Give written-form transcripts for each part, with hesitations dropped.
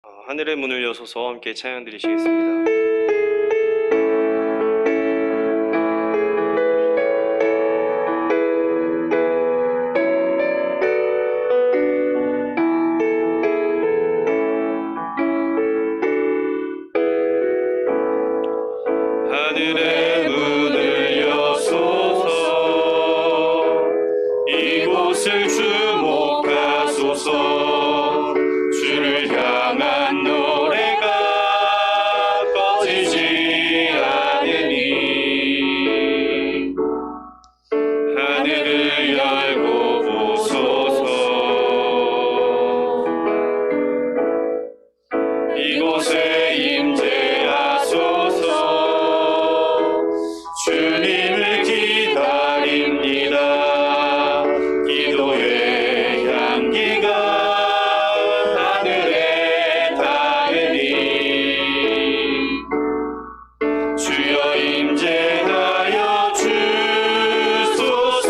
하늘의 문을 여소서 함께 찬양 드리시겠습니다. 하늘의 문을 여소서 이곳을 주목하소서. 주를 향한 노래가 꺼지지 않으니 하늘을 열고 보소서. 이곳에 임재하소서. 주님을 기다립니다. 기도의 향기가 하늘에 닿으니 주여 임재하여 주소서.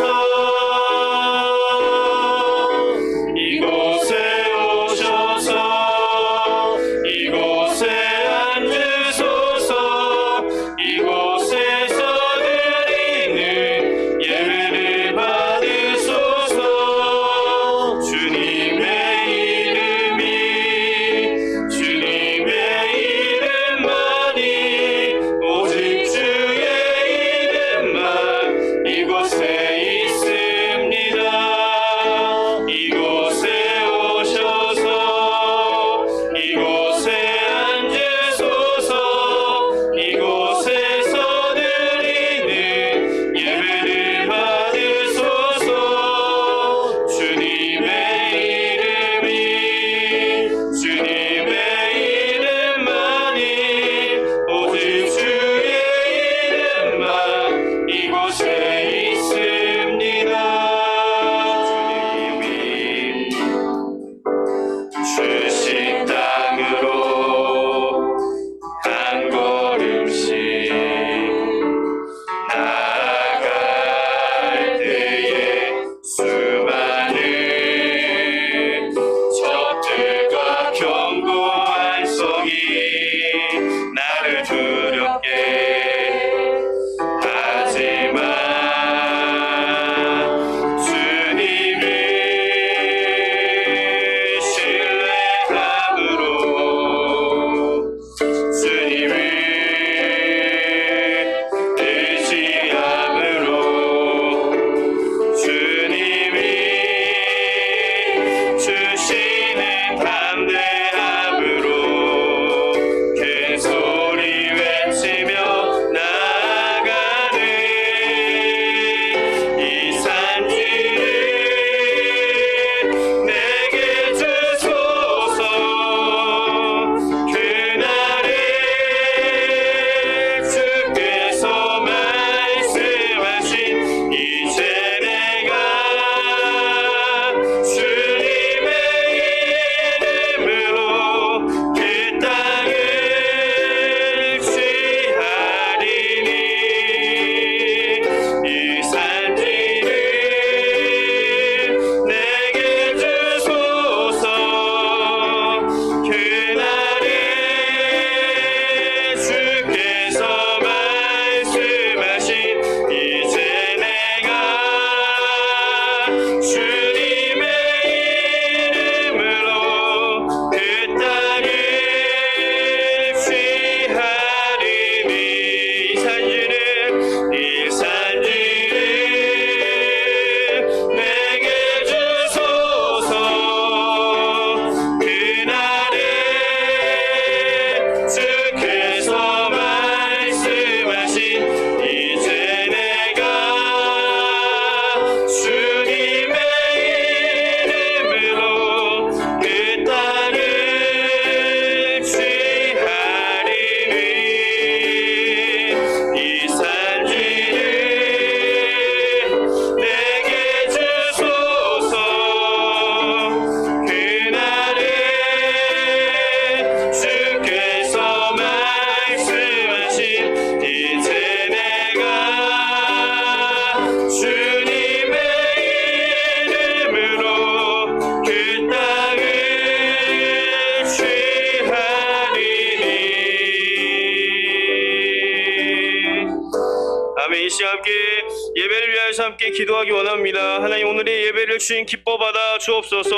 이곳에 오셔서 이곳에 앉으소서. 이곳에서 드리는 예배를 받으소서. 주님의 이름만이 오직 주의 이름만 이곳에 있습니다. 이곳에 오셔서 이곳에 앉으소서. 이곳에서 드리는 예배를 받으소서. 주님의 이름만이 오직 주의 이름만 이곳에 있습니다. 주님이 주신 땅으로 한 걸음씩 나아갈 때에 수많은 적들과 견고한 성이 나를 두렵게 하지만 주님을 신뢰함으로 주님을 의지함으로 주님이 주시는 담대함으로 큰 소리 외치며 나아가는 이 산지를 내게 주소서. 그날에 주께서 말씀하신 이제 내가 주님의 이름으로 인도하여서 함께 기도하기 원합니다. 하나님, 오늘의 예배를 주님 기뻐 받아 주옵소서.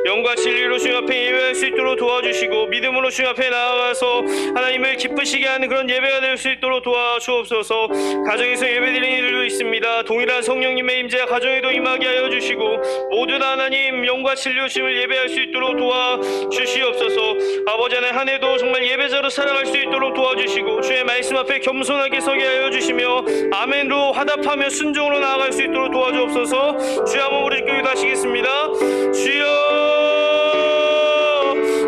영과 진리로 주님 앞에 예배할 수 있도록 도와주시고, 믿음으로 주님 앞에 나아가서 하나님을 기쁘시게 하는 그런 예배가 될 수 있도록 도와주옵소서. 가정에서 예배드리는 이들도 있습니다. 동일한 성령님의 임재가 가정에도 임하게 하여 주시고, 모두 다 하나님 영과 진리로 주님을 예배할 수 있도록 도와주시옵소서. 아버지 하나님, 한 해도 정말 예배자로 살아갈 수 있도록 도와주시고, 주의 말씀 앞에 겸손하게 서게 하여 주시며, 아멘으로 화답하며 순종으로 나아갈 수 있도록 도와주옵소서. 주여, 한번 우리 기도하시겠습니다. 주여,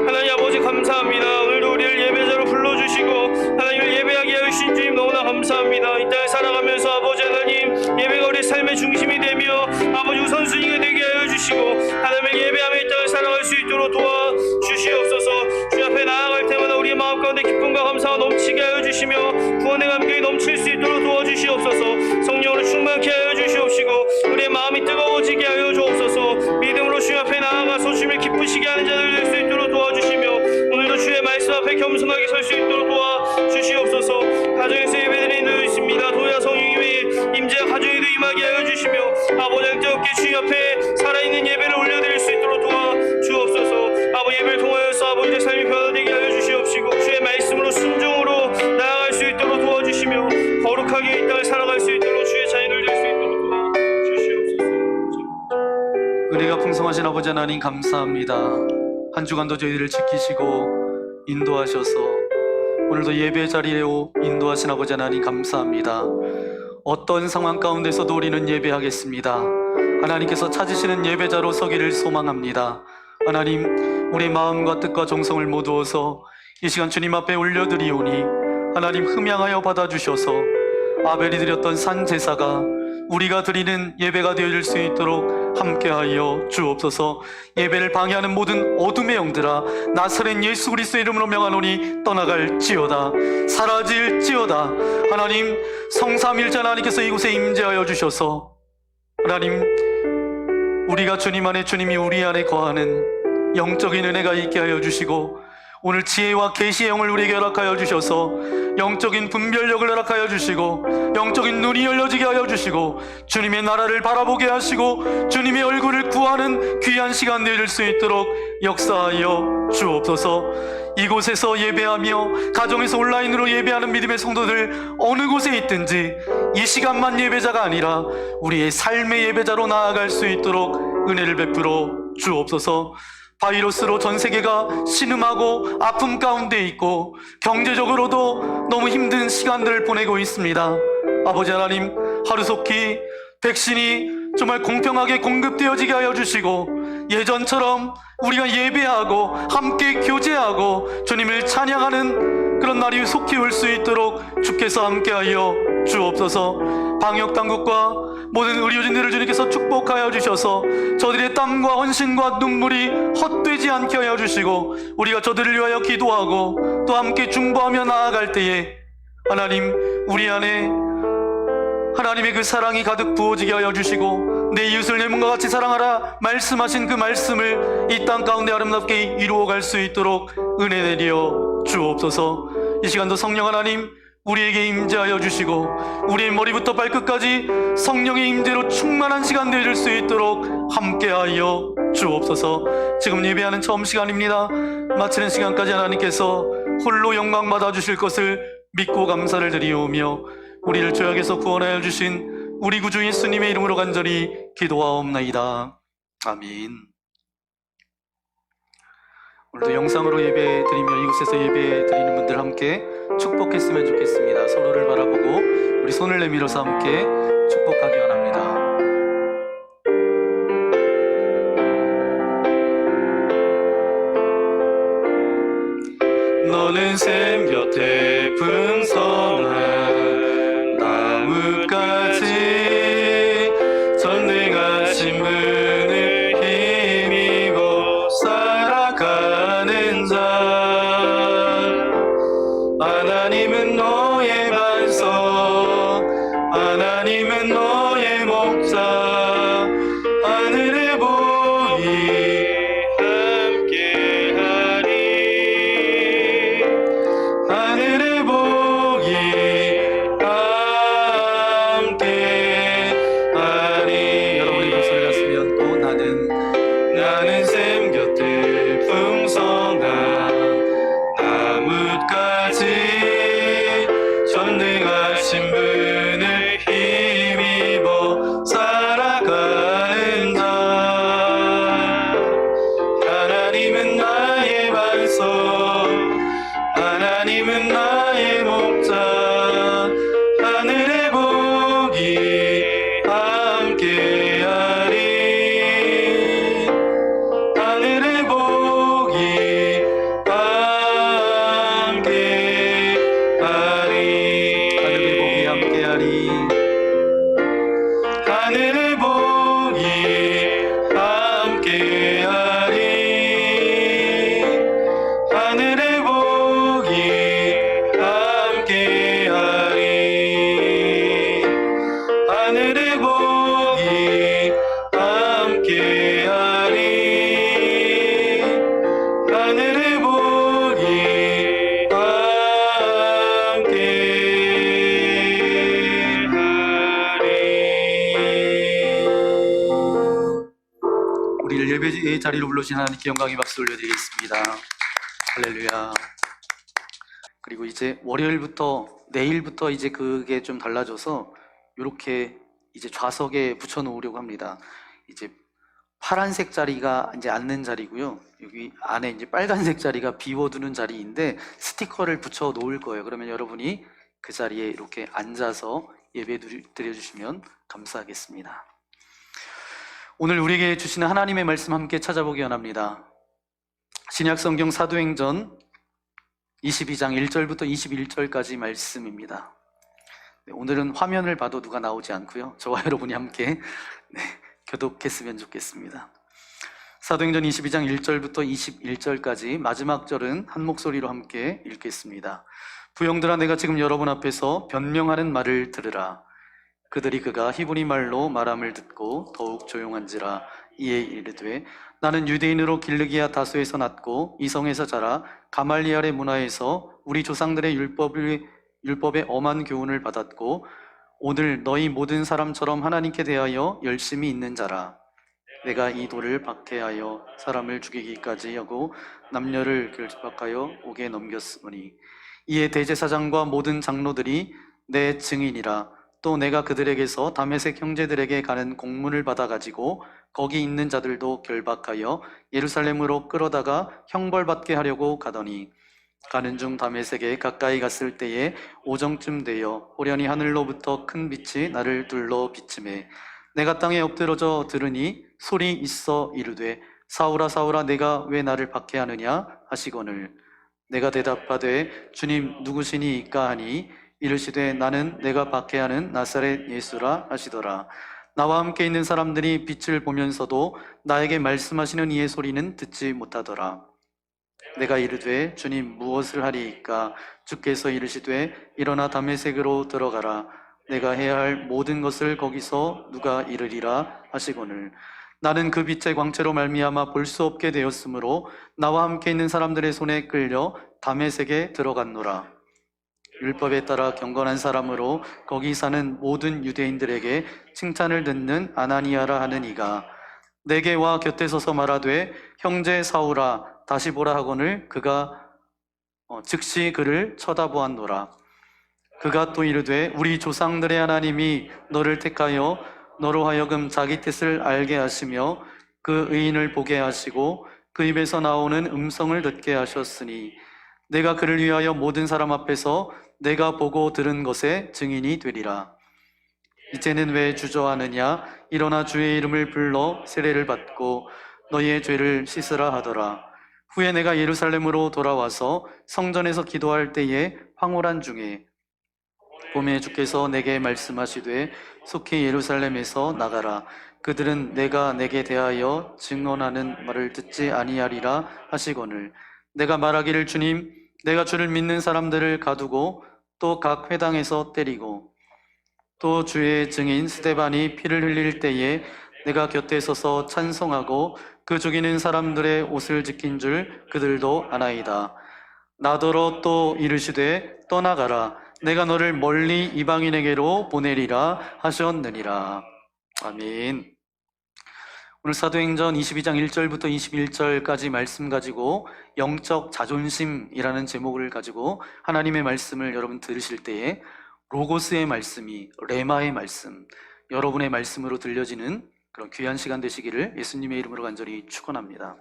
하나님 아버지 감사합니다. 오늘도 우리를 예배자로 불러주시고 하나님을 예배하게 하여 주신 주님 너무나 감사합니다. 이 땅에 살아가면서 아버지 하나님, 예배가 우리 삶의 중심이 되며 아버지 우선순위가 되게 하여 주시고, 하나님을 예배하며 이 땅을 살아갈 수 있도록 도와주시옵소서. 주 앞에 나아갈 때마다 우리의 마음 가운데 기쁨과 감사가 넘치게 하여 주시며, 구원의 감격이 넘칠 수 있도록 도와주시옵소서. 성령으로 충만케 하여 주시옵시고, 우리의 마음이 뜨거워지게 하여 주옵소서. 믿음으로 주 앞에 나아가서 주님을 기쁘시게 하는 자들 될 수 있도록 도와주시며, 오늘도 주의 말씀 앞에 겸손하게 설 수 있도록 도와주시옵소서. 가정에서 예배드리는 이들 있습니다. 도야 성령님의 임재가 가정에도 임하게 하여 주시며, 아버지 뜨겁게 주님 앞에 살아있는 예배를 올려드릴 수 있도록 도와주옵소서. 아버지, 예배를 통하여서 아버지의 삶이 변화되게 하여 주시옵시고, 주의 말씀으로 순종으로 나아갈 수 있도록 도와주시며, 거룩하게 이 땅을 살아갈 수 있도록 주의 자녀들 될 수 있도록 도와주시옵소서. 은혜가 풍성하신 아버지 하나님 감사합니다. 한 주간도 저희들을 지키시고 인도하셔서 오늘도 예배 자리에 인도하신 아버지 하나님 감사합니다. 어떤 상황 가운데서도 우리는 예배하겠습니다. 하나님께서 찾으시는 예배자로 서기를 소망합니다. 하나님, 우리 마음과 뜻과 정성을 모두어서 이 시간 주님 앞에 올려드리오니 하나님 흠양하여 받아주셔서 아벨이 드렸던 산 제사가 우리가 드리는 예배가 되어질 수 있도록 함께하여 주옵소서. 예배를 방해하는 모든 어둠의 영들아, 나사렛 예수 그리스도의 이름으로 명하노니 떠나갈지어다, 사라질지어다. 하나님, 성삼일자 하나님께서 이곳에 임재하여 주셔서 하나님, 우리가 주님 안에, 주님이 우리 안에 거하는 영적인 은혜가 있게 하여 주시고, 오늘 지혜와 계시의 영을 우리에게 허락하여 주셔서 영적인 분별력을 허락하여 주시고, 영적인 눈이 열려지게 하여 주시고, 주님의 나라를 바라보게 하시고 주님의 얼굴을 구하는 귀한 시간 되어질 수 있도록 역사하여 주옵소서. 이곳에서 예배하며 가정에서 온라인으로 예배하는 믿음의 성도들 어느 곳에 있든지 이 시간만 예배자가 아니라 우리의 삶의 예배자로 나아갈 수 있도록 은혜를 베풀어 주옵소서. 바이러스로 전 세계가 신음하고 아픔 가운데 있고 경제적으로도 너무 힘든 시간들을 보내고 있습니다. 아버지 하나님, 하루속히 백신이 정말 공평하게 공급되어지게 하여 주시고, 예전처럼 우리가 예배하고 함께 교제하고 주님을 찬양하는 그런 날이 속히 올 수 있도록 주께서 함께하여 주옵소서. 방역당국과 모든 의료진들을 주님께서 축복하여 주셔서 저들의 땀과 헌신과 눈물이 헛되지 않게 하여 주시고, 우리가 저들을 위하여 기도하고 또 함께 중보하며 나아갈 때에 하나님, 우리 안에 하나님의 그 사랑이 가득 부어지게 하여 주시고, 내 이웃을 내 몸과 같이 사랑하라 말씀하신 그 말씀을 이 땅 가운데 아름답게 이루어갈 수 있도록 은혜 내려 주옵소서. 이 시간도 성령 하나님 우리에게 임재하여 주시고, 우리의 머리부터 발끝까지 성령의 임재로 충만한 시간 되어질 수 있도록 함께하여 주옵소서. 지금 예배하는 처음 시간입니다. 마치는 시간까지 하나님께서 홀로 영광 받아 주실 것을 믿고 감사를 드리오며, 우리를 죄악에서 구원하여 주신 우리 구주 예수님의 이름으로 간절히 기도하옵나이다. 아멘. 오늘도 영상으로 예배 드리며 이곳에서 예배 드리는 분들 함께 축복했으면 좋겠습니다. 서로를 바라보고 우리 손을 내밀어서 함께 축복하기 원합니다. 너는 샘 곁에 풍성한 나뭇가지, 전능하신 분을 힘입어 살아가는 자. 하나님은 너의 반석, 하나님은 너의 목자, 하늘의 보이 함께하리, 하늘의 하나님은 나의 반석, 하나님은 나의 목자. 하늘의 복이 함께하리, 하늘의 복이 함께하리, 하늘의 복이 함께하리, 하늘의 복이 함께하리, 하늘의 복이 함께하리, 하늘의 복이 함께하리, 하늘의 복이 함께하리. 우리를 예배의 자리로 불러주신 하나님께 영광의 박수 올려드리겠습니다. 할렐루야. 그리고 이제 월요일부터 내일부터 이제 그게 좀 달라져서 이렇게 이제 좌석에 붙여 놓으려고 합니다. 이제 파란색 자리가 이제 앉는 자리고요. 여기 안에 이제 빨간색 자리가 비워두는 자리인데 스티커를 붙여 놓을 거예요. 그러면 여러분이 그 자리에 이렇게 앉아서 예배 드려주시면 감사하겠습니다. 오늘 우리에게 주시는 하나님의 말씀 함께 찾아보기 원합니다. 신약성경 사도행전 22장 1절부터 21절까지 말씀입니다. 오늘은 화면을 봐도 누가 나오지 않고요. 저와 여러분이 함께 교독했으면 좋겠습니다. 사도행전 22장 1절부터 21절까지 마지막 절은 한 목소리로 함께 읽겠습니다. 부형들아, 내가 지금 여러분 앞에서 변명하는 말을 들으라. 그들이 그가 히브리 말로 말함을 듣고 더욱 조용한지라. 이에 이르되, 나는 유대인으로 길르기야 다소에서 났고 이성에서 자라 가말리엘의 문화에서 우리 조상들의 율법의 엄한 교훈을 받았고 오늘 너희 모든 사람처럼 하나님께 대하여 열심히 있는 자라. 내가 이 돌을 박해하여 사람을 죽이기까지 하고 남녀를 결박하여 옥에 넘겼으니 이에 대제사장과 모든 장로들이 내 증인이라. 또 내가 그들에게서 다메섹 형제들에게 가는 공문을 받아가지고 거기 있는 자들도 결박하여 예루살렘으로 끌어다가 형벌받게 하려고 가더니 가는 중 다메섹에 가까이 갔을 때에 오정쯤 되어 호련히 하늘로부터 큰 빛이 나를 둘러 비침해 내가 땅에 엎드러져 들으니 소리 있어 이르되, 사울아 사울아 내가 왜 나를 박해하느냐 하시거늘 내가 대답하되 주님 누구시니이까 하니 이르시되 나는 내가 박해하는 나사렛 예수라 하시더라. 나와 함께 있는 사람들이 빛을 보면서도 나에게 말씀하시는 이의 소리는 듣지 못하더라. 내가 이르되 주님 무엇을 하리이까? 주께서 이르시되 일어나 다메섹으로 들어가라. 내가 해야 할 모든 것을 거기서 누가 이르리라 하시거늘 나는 그 빛의 광채로 말미암아 볼 수 없게 되었으므로 나와 함께 있는 사람들의 손에 끌려 다메섹에 들어갔노라. 율법에 따라 경건한 사람으로 거기 사는 모든 유대인들에게 칭찬을 듣는 아나니아라 하는 이가 내게 와 곁에 서서 말하되, 형제 사울아 다시 보라 하거늘 그가 즉시 그를 쳐다보았노라. 그가 또 이르되, 우리 조상들의 하나님이 너를 택하여 너로 하여금 자기 뜻을 알게 하시며 그 의인을 보게 하시고 그 입에서 나오는 음성을 듣게 하셨으니 내가 그를 위하여 모든 사람 앞에서 내가 보고 들은 것의 증인이 되리라. 이제는 왜 주저하느냐? 일어나 주의 이름을 불러 세례를 받고 너희의 죄를 씻으라 하더라. 후에 내가 예루살렘으로 돌아와서 성전에서 기도할 때에 황홀한 중에 봄에 주께서 내게 말씀하시되 속히 예루살렘에서 나가라. 그들은 내가 내게 대하여 증언하는 말을 듣지 아니하리라 하시거늘 내가 말하기를 주님 내가 주를 믿는 사람들을 가두고 또 각 회당에서 때리고 또 주의 증인 스데반이 피를 흘릴 때에 내가 곁에 서서 찬송하고 그 죽이는 사람들의 옷을 지킨 줄 그들도 아나이다. 나더러 또 이르시되 떠나가라. 내가 너를 멀리 이방인에게로 보내리라 하셨느니라. 아멘. 오늘 사도행전 22장 1절부터 21절까지 말씀 가지고 영적 자존심이라는 제목을 가지고 하나님의 말씀을 여러분 들으실 때에 로고스의 말씀이 레마의 말씀, 여러분의 말씀으로 들려지는 그런 귀한 시간 되시기를 예수님의 이름으로 간절히 축원합니다.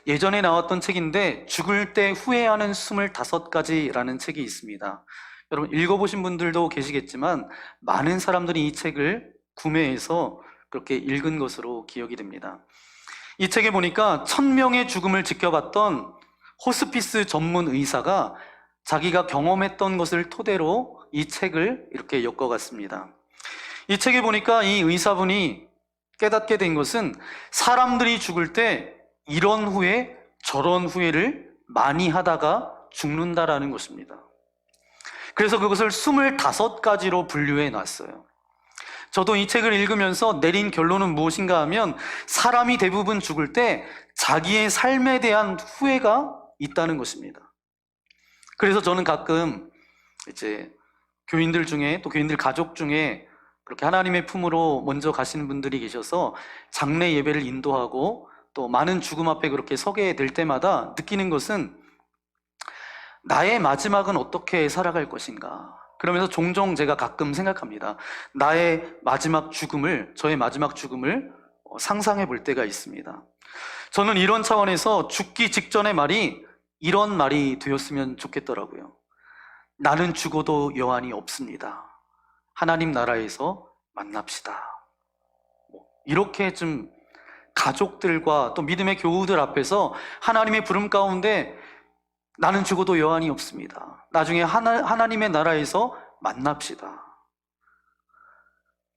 예전에 나왔던 책인데 죽을 때 후회하는 25가지라는 책이 있습니다. 여러분 읽어보신 분들도 계시겠지만 많은 사람들이 이 책을 구매해서 그렇게 읽은 것으로 기억이 됩니다. 이 책에 보니까 1000명의 죽음을 지켜봤던 호스피스 전문 의사가 자기가 경험했던 것을 토대로 이 책을 이렇게 엮어갔습니다. 이 책에 보니까 이 의사분이 깨닫게 된 것은 사람들이 죽을 때 이런 후회, 저런 후회를 많이 하다가 죽는다라는 것입니다. 그래서 그것을 25가지로 분류해 놨어요. 저도 이 책을 읽으면서 내린 결론은 무엇인가 하면 사람이 대부분 죽을 때 자기의 삶에 대한 후회가 있다는 것입니다. 그래서 저는 가끔 이제 교인들 중에 또 교인들 가족 중에 그렇게 하나님의 품으로 먼저 가시는 분들이 계셔서 장례 예배를 인도하고 또 많은 죽음 앞에 그렇게 서게 될 때마다 느끼는 것은 나의 마지막은 어떻게 살아갈 것인가. 그러면서 종종 제가 가끔 생각합니다. 나의 마지막 죽음을, 저의 마지막 죽음을 상상해 볼 때가 있습니다. 저는 이런 차원에서 죽기 직전의 말이 이런 말이 되었으면 좋겠더라고요. 나는 죽어도 여한이 없습니다. 하나님 나라에서 만납시다. 이렇게 좀 가족들과 또 믿음의 교우들 앞에서 하나님의 부름 가운데 나는 죽어도 여한이 없습니다. 나중에 하나님의 나라에서 만납시다.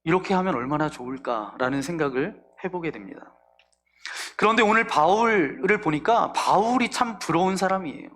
이렇게 하면 얼마나 좋을까라는 생각을 해보게 됩니다. 그런데 오늘 바울을 보니까 바울이 참 부러운 사람이에요.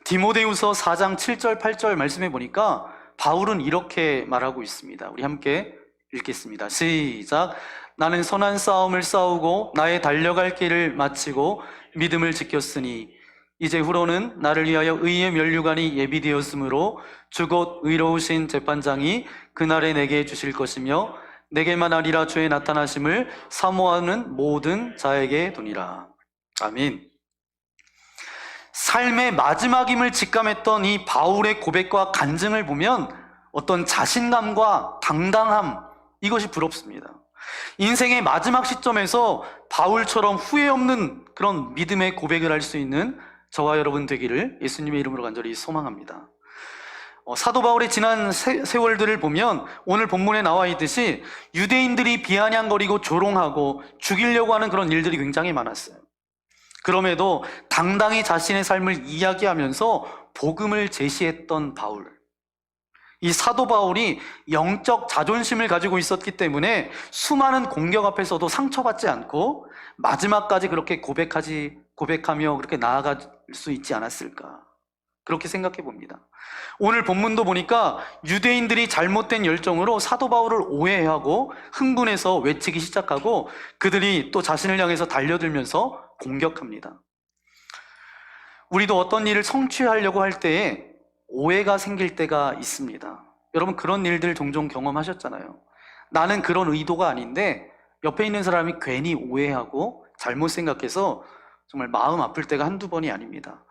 디모데후서 4장 7절 8절 말씀해 보니까 바울은 이렇게 말하고 있습니다. 우리 함께 읽겠습니다. 시작. 나는 선한 싸움을 싸우고 나의 달려갈 길을 마치고 믿음을 지켰으니 이제 후로는 나를 위하여 의의 면류관이 예비되었으므로 주 곧 의로우신 재판장이 그날에 내게 주실 것이며 내게만 아니라 주의 나타나심을 사모하는 모든 자에게 두니라. 아멘. 삶의 마지막임을 직감했던 이 바울의 고백과 간증을 보면 어떤 자신감과 당당함, 이것이 부럽습니다. 인생의 마지막 시점에서 바울처럼 후회 없는 그런 믿음의 고백을 할 수 있는 저와 여러분 되기를 예수님의 이름으로 간절히 소망합니다. 사도 바울의 지난 세월들을 보면 오늘 본문에 나와 있듯이 유대인들이 비아냥거리고 조롱하고 죽이려고 하는 그런 일들이 굉장히 많았어요. 그럼에도 당당히 자신의 삶을 이야기하면서 복음을 제시했던 바울. 이 사도 바울이 영적 자존심을 가지고 있었기 때문에 수많은 공격 앞에서도 상처받지 않고 마지막까지 그렇게 고백하며 그렇게 나아갈 수 있지 않았을까, 그렇게 생각해 봅니다. 오늘 본문도 보니까 유대인들이 잘못된 열정으로 사도 바울을 오해하고 흥분해서 외치기 시작하고 그들이 또 자신을 향해서 달려들면서 공격합니다. 우리도 어떤 일을 성취하려고 할 때에 오해가 생길 때가 있습니다. 여러분 그런 일들 종종 경험하셨잖아요. 나는 그런 의도가 아닌데 옆에 있는 사람이 괜히 오해하고 잘못 생각해서 정말 마음 아플 때가 한두 번이 아닙니다.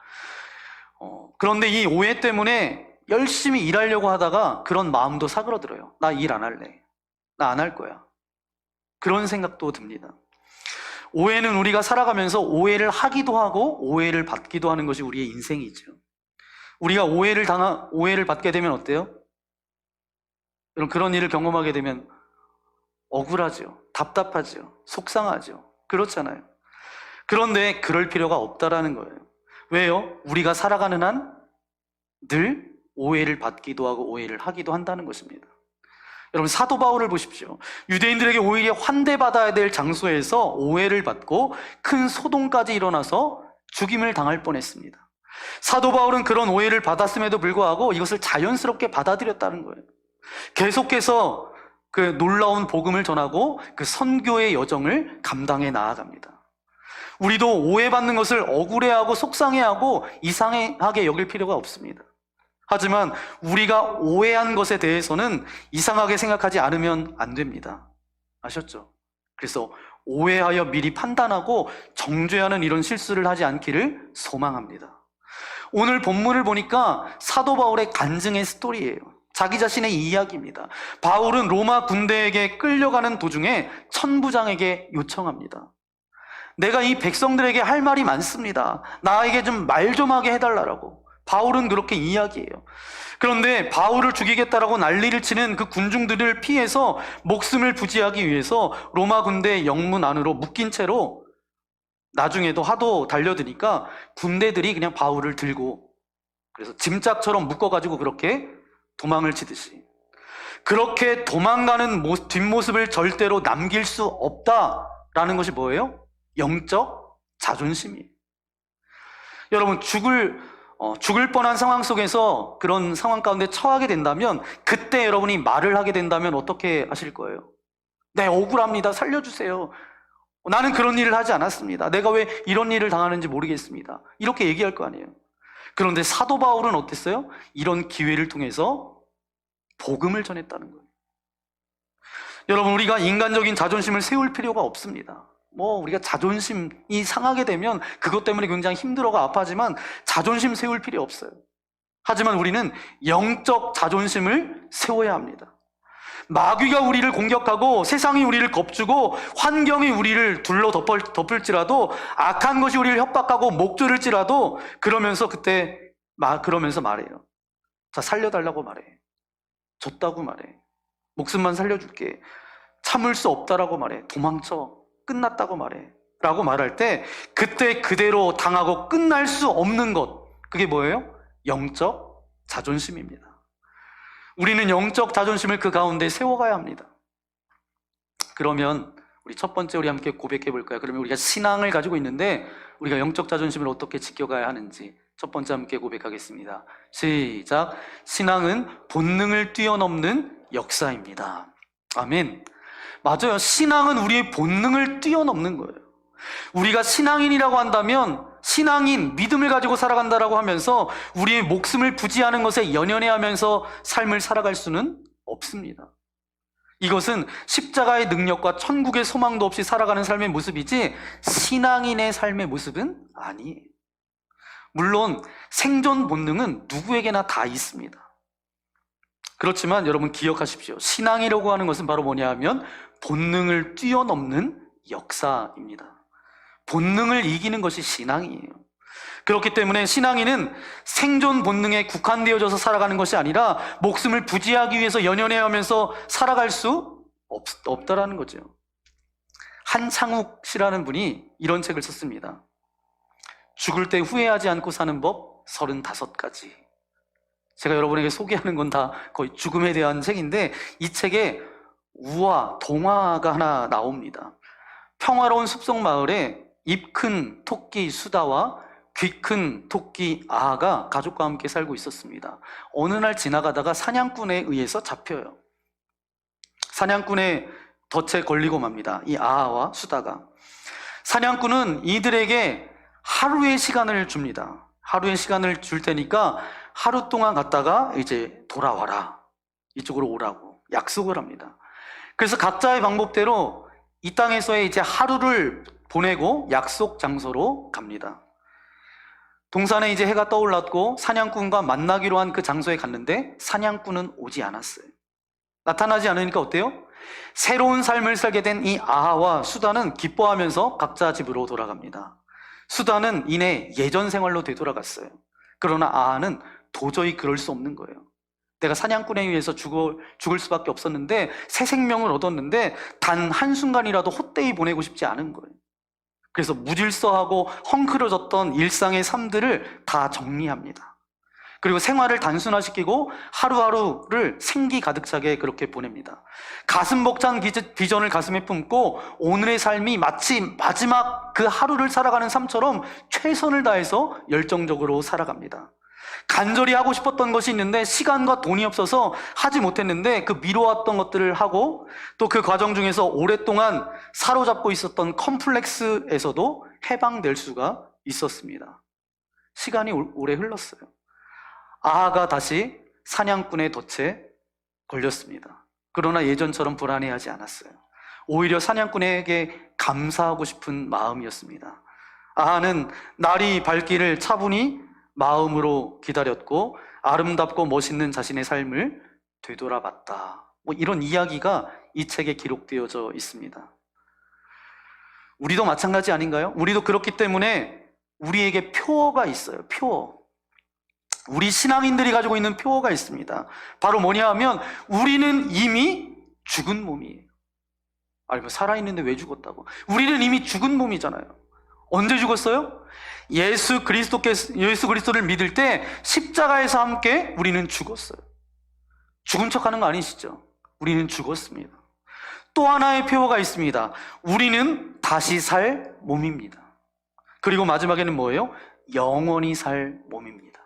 그런데 이 오해 때문에 열심히 일하려고 하다가 그런 마음도 사그러들어요. 나 일 안 할래. 나 안 할 거야. 그런 생각도 듭니다. 오해는 우리가 살아가면서 오해를 하기도 하고 오해를 받기도 하는 것이 우리의 인생이죠. 우리가 오해를 받게 되면 어때요? 여러분 그런 일을 경험하게 되면 억울하죠. 답답하죠. 속상하죠. 그렇잖아요. 그런데 그럴 필요가 없다라는 거예요. 왜요? 우리가 살아가는 한 늘 오해를 받기도 하고 오해를 하기도 한다는 것입니다. 여러분 사도 바울을 보십시오. 유대인들에게 오히려 환대받아야 될 장소에서 오해를 받고 큰 소동까지 일어나서 죽임을 당할 뻔했습니다. 사도 바울은 그런 오해를 받았음에도 불구하고 이것을 자연스럽게 받아들였다는 거예요. 계속해서 그 놀라운 복음을 전하고 그 선교의 여정을 감당해 나아갑니다. 우리도 오해받는 것을 억울해하고 속상해하고 이상하게 여길 필요가 없습니다. 하지만 우리가 오해한 것에 대해서는 이상하게 생각하지 않으면 안 됩니다. 아셨죠? 그래서 오해하여 미리 판단하고 정죄하는 이런 실수를 하지 않기를 소망합니다. 오늘 본문을 보니까 사도 바울의 간증의 스토리예요. 자기 자신의 이야기입니다. 바울은 로마 군대에게 끌려가는 도중에 천부장에게 요청합니다. 내가 이 백성들에게 할 말이 많습니다. 나에게 좀 말 좀 하게 해달라고. 바울은 그렇게 이야기해요. 그런데 바울을 죽이겠다라고 난리를 치는 그 군중들을 피해서 목숨을 부지하기 위해서 로마 군대 영문 안으로 묶인 채로 나중에도 하도 달려드니까 군대들이 그냥 바울을 들고, 그래서 짐짝처럼 묶어가지고 그렇게 도망을 치듯이, 그렇게 도망가는 뒷모습을 절대로 남길 수 없다라는 것이 뭐예요? 영적 자존심이에요. 여러분, 죽을 뻔한 상황 속에서 그런 상황 가운데 처하게 된다면, 그때 여러분이 말을 하게 된다면 어떻게 하실 거예요? 네, 억울합니다. 살려주세요. 나는 그런 일을 하지 않았습니다. 내가 왜 이런 일을 당하는지 모르겠습니다. 이렇게 얘기할 거 아니에요. 그런데 사도 바울은 어땠어요? 이런 기회를 통해서 복음을 전했다는 거예요. 여러분, 우리가 인간적인 자존심을 세울 필요가 없습니다. 우리가 자존심이 상하게 되면 그것 때문에 굉장히 힘들어가 아파하지만 자존심 세울 필요 없어요. 하지만 우리는 영적 자존심을 세워야 합니다. 마귀가 우리를 공격하고 세상이 우리를 겁주고 환경이 우리를 둘러 덮을지라도, 악한 것이 우리를 협박하고 목조를지라도, 그러면서 말해요. 자, 살려달라고 말해. 줬다고 말해. 목숨만 살려줄게. 참을 수 없다라고 말해. 도망쳐. 끝났다고 말해. 라고 말할 때, 그때 그대로 당하고 끝날 수 없는 것, 그게 뭐예요? 영적 자존심입니다. 우리는 영적 자존심을 그 가운데 세워가야 합니다. 그러면 우리 첫 번째 우리 함께 고백해 볼까요? 그러면 우리가 신앙을 가지고 있는데 우리가 영적 자존심을 어떻게 지켜가야 하는지 첫 번째 함께 고백하겠습니다. 시작. 신앙은 본능을 뛰어넘는 역사입니다. 아멘. 맞아요. 신앙은 우리의 본능을 뛰어넘는 거예요. 우리가 신앙인이라고 한다면, 신앙인, 믿음을 가지고 살아간다라고 하면서 우리의 목숨을 부지하는 것에 연연해하면서 삶을 살아갈 수는 없습니다. 이것은 십자가의 능력과 천국의 소망도 없이 살아가는 삶의 모습이지 신앙인의 삶의 모습은 아니에요. 물론 생존 본능은 누구에게나 다 있습니다. 그렇지만 여러분 기억하십시오. 신앙이라고 하는 것은 바로 뭐냐 하면 본능을 뛰어넘는 역사입니다. 본능을 이기는 것이 신앙이에요. 그렇기 때문에 신앙인은 생존 본능에 국한되어져서 살아가는 것이 아니라 목숨을 부지하기 위해서 연연해하면서 살아갈 수 없다라는 거죠. 한창욱 씨라는 분이 이런 책을 썼습니다. 죽을 때 후회하지 않고 사는 법 35가지. 제가 여러분에게 소개하는 건 다 거의 죽음에 대한 책인데, 이 책에 동화가 하나 나옵니다. 평화로운 숲속 마을에 입 큰 토끼 수다와 귀 큰 토끼 아가 가족과 함께 살고 있었습니다. 어느 날 지나가다가 사냥꾼에 의해서 잡혀요. 사냥꾼의 덫에 걸리고 맙니다. 이 아와 수다가. 사냥꾼은 이들에게 하루의 시간을 줍니다. 하루의 시간을 줄 테니까 하루 동안 갔다가 이제 돌아와라. 이쪽으로 오라고 약속을 합니다. 그래서 각자의 방법대로 이 땅에서의 이제 하루를 보내고 약속 장소로 갑니다. 동산에 이제 해가 떠올랐고 사냥꾼과 만나기로 한 그 장소에 갔는데 사냥꾼은 오지 않았어요. 나타나지 않으니까 어때요? 새로운 삶을 살게 된 이 아하와 수다는 기뻐하면서 각자 집으로 돌아갑니다. 수다는 이내 예전 생활로 되돌아갔어요. 그러나 아하는 도저히 그럴 수 없는 거예요. 내가 사냥꾼에 의해서 죽을 수밖에 없었는데, 새 생명을 얻었는데 단 한순간이라도 헛되이 보내고 싶지 않은 거예요. 그래서 무질서하고 헝클어졌던 일상의 삶들을 다 정리합니다. 그리고 생활을 단순화시키고 하루하루를 생기 가득 차게 그렇게 보냅니다. 가슴 벅찬 비전을 가슴에 품고 오늘의 삶이 마치 마지막 그 하루를 살아가는 삶처럼 최선을 다해서 열정적으로 살아갑니다. 간절히 하고 싶었던 것이 있는데 시간과 돈이 없어서 하지 못했는데 그 미뤄왔던 것들을 하고, 또 그 과정 중에서 오랫동안 사로잡고 있었던 컴플렉스에서도 해방될 수가 있었습니다. 시간이 오래 흘렀어요. 아하가 다시 사냥꾼의 덫에 걸렸습니다. 그러나 예전처럼 불안해하지 않았어요. 오히려 사냥꾼에게 감사하고 싶은 마음이었습니다. 아하는 날이 밝기를 차분히 마음으로 기다렸고 아름답고 멋있는 자신의 삶을 되돌아봤다. 이런 이야기가 이 책에 기록되어져 있습니다. 우리도 마찬가지 아닌가요? 우리도 그렇기 때문에 우리에게 표어가 있어요. 표어. 우리 신앙인들이 가지고 있는 표어가 있습니다. 바로 뭐냐 하면 우리는 이미 죽은 몸이에요. 아니 뭐 살아있는데 왜 죽었다고? 우리는 이미 죽은 몸이잖아요. 언제 죽었어요? 예수 그리스도를 믿을 때 십자가에서 함께 우리는 죽었어요. 죽은 척하는 거 아니시죠? 우리는 죽었습니다. 또 하나의 표어가 있습니다. 우리는 다시 살 몸입니다. 그리고 마지막에는 뭐예요? 영원히 살 몸입니다.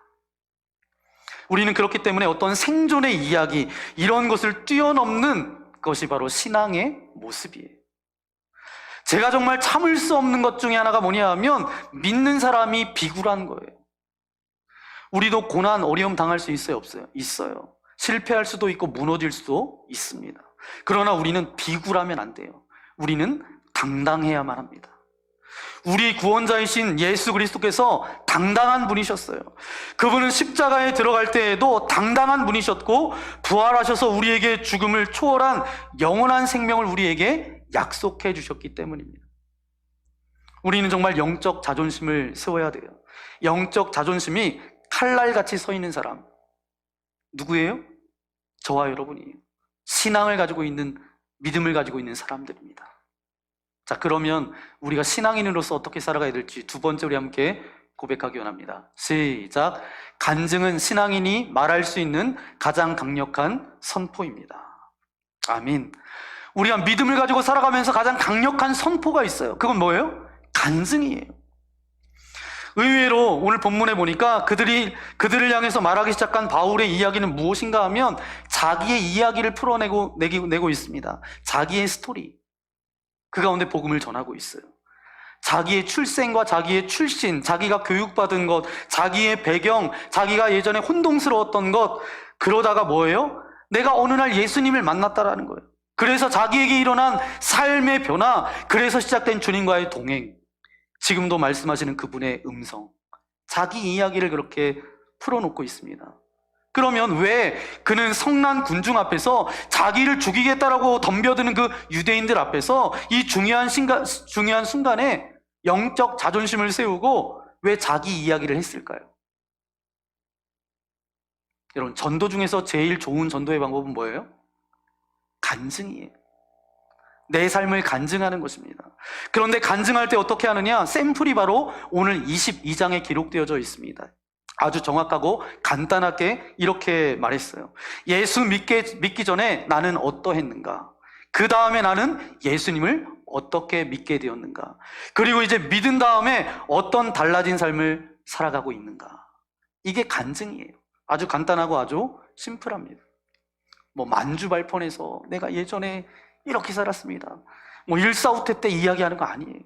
우리는 그렇기 때문에 어떤 생존의 이야기, 이런 것을 뛰어넘는 것이 바로 신앙의 모습이에요. 제가 정말 참을 수 없는 것 중에 하나가 뭐냐 하면 믿는 사람이 비굴한 거예요. 우리도 고난, 어려움 당할 수 있어요? 없어요? 있어요. 실패할 수도 있고 무너질 수도 있습니다. 그러나 우리는 비굴하면 안 돼요. 우리는 당당해야만 합니다. 우리 구원자이신 예수 그리스도께서 당당한 분이셨어요. 그분은 십자가에 들어갈 때에도 당당한 분이셨고 부활하셔서 우리에게 죽음을 초월한 영원한 생명을 우리에게 약속해 주셨기 때문입니다. 우리는 정말 영적 자존심을 세워야 돼요. 영적 자존심이 칼날같이 서 있는 사람 누구예요? 저와 여러분이에요. 신앙을 가지고 있는, 믿음을 가지고 있는 사람들입니다. 자, 그러면 우리가 신앙인으로서 어떻게 살아가야 될지 두 번째 우리 함께 고백하기 원합니다. 시작. 간증은 신앙인이 말할 수 있는 가장 강력한 선포입니다. 아멘. 우리가 믿음을 가지고 살아가면서 가장 강력한 선포가 있어요. 그건 뭐예요? 간증이에요. 의외로 오늘 본문에 보니까 그들을 향해서 말하기 시작한 바울의 이야기는 무엇인가 하면 자기의 이야기를 풀어내고 있습니다. 자기의 스토리. 그 가운데 복음을 전하고 있어요. 자기의 출생과 자기의 출신, 자기가 교육받은 것, 자기의 배경, 자기가 예전에 혼동스러웠던 것, 그러다가 뭐예요? 내가 어느 날 예수님을 만났다라는 거예요. 그래서 자기에게 일어난 삶의 변화, 그래서 시작된 주님과의 동행, 지금도 말씀하시는 그분의 음성, 자기 이야기를 그렇게 풀어놓고 있습니다. 그러면 왜 그는 성난 군중 앞에서 자기를 죽이겠다라고 덤벼드는 그 유대인들 앞에서 이 중요한 순간에 영적 자존심을 세우고 왜 자기 이야기를 했을까요? 여러분, 전도 중에서 제일 좋은 전도의 방법은 뭐예요? 간증이에요. 내 삶을 간증하는 것입니다. 그런데 간증할 때 어떻게 하느냐? 샘플이 바로 오늘 22장에 기록되어져 있습니다. 아주 정확하고 간단하게 이렇게 말했어요. 예수 믿기 전에 나는 어떠했는가? 그 다음에 나는 예수님을 어떻게 믿게 되었는가? 그리고 이제 믿은 다음에 어떤 달라진 삶을 살아가고 있는가? 이게 간증이에요. 아주 간단하고 아주 심플합니다. 뭐 만주발폰에서 내가 예전에 이렇게 살았습니다. 뭐 일사후퇴 때 이야기하는 거 아니에요.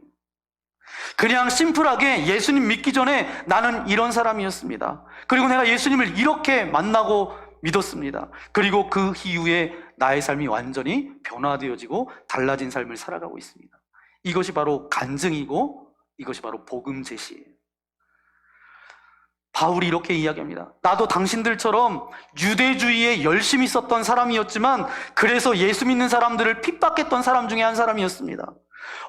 그냥 심플하게 예수님 믿기 전에 나는 이런 사람이었습니다. 그리고 내가 예수님을 이렇게 만나고 믿었습니다. 그리고 그 이후에 나의 삶이 완전히 변화되어지고 달라진 삶을 살아가고 있습니다. 이것이 바로 간증이고 이것이 바로 복음 제시예요. 바울이 이렇게 이야기합니다. 나도 당신들처럼 유대주의에 열심히 있었던 사람이었지만 그래서 예수 믿는 사람들을 핍박했던 사람 중에 한 사람이었습니다.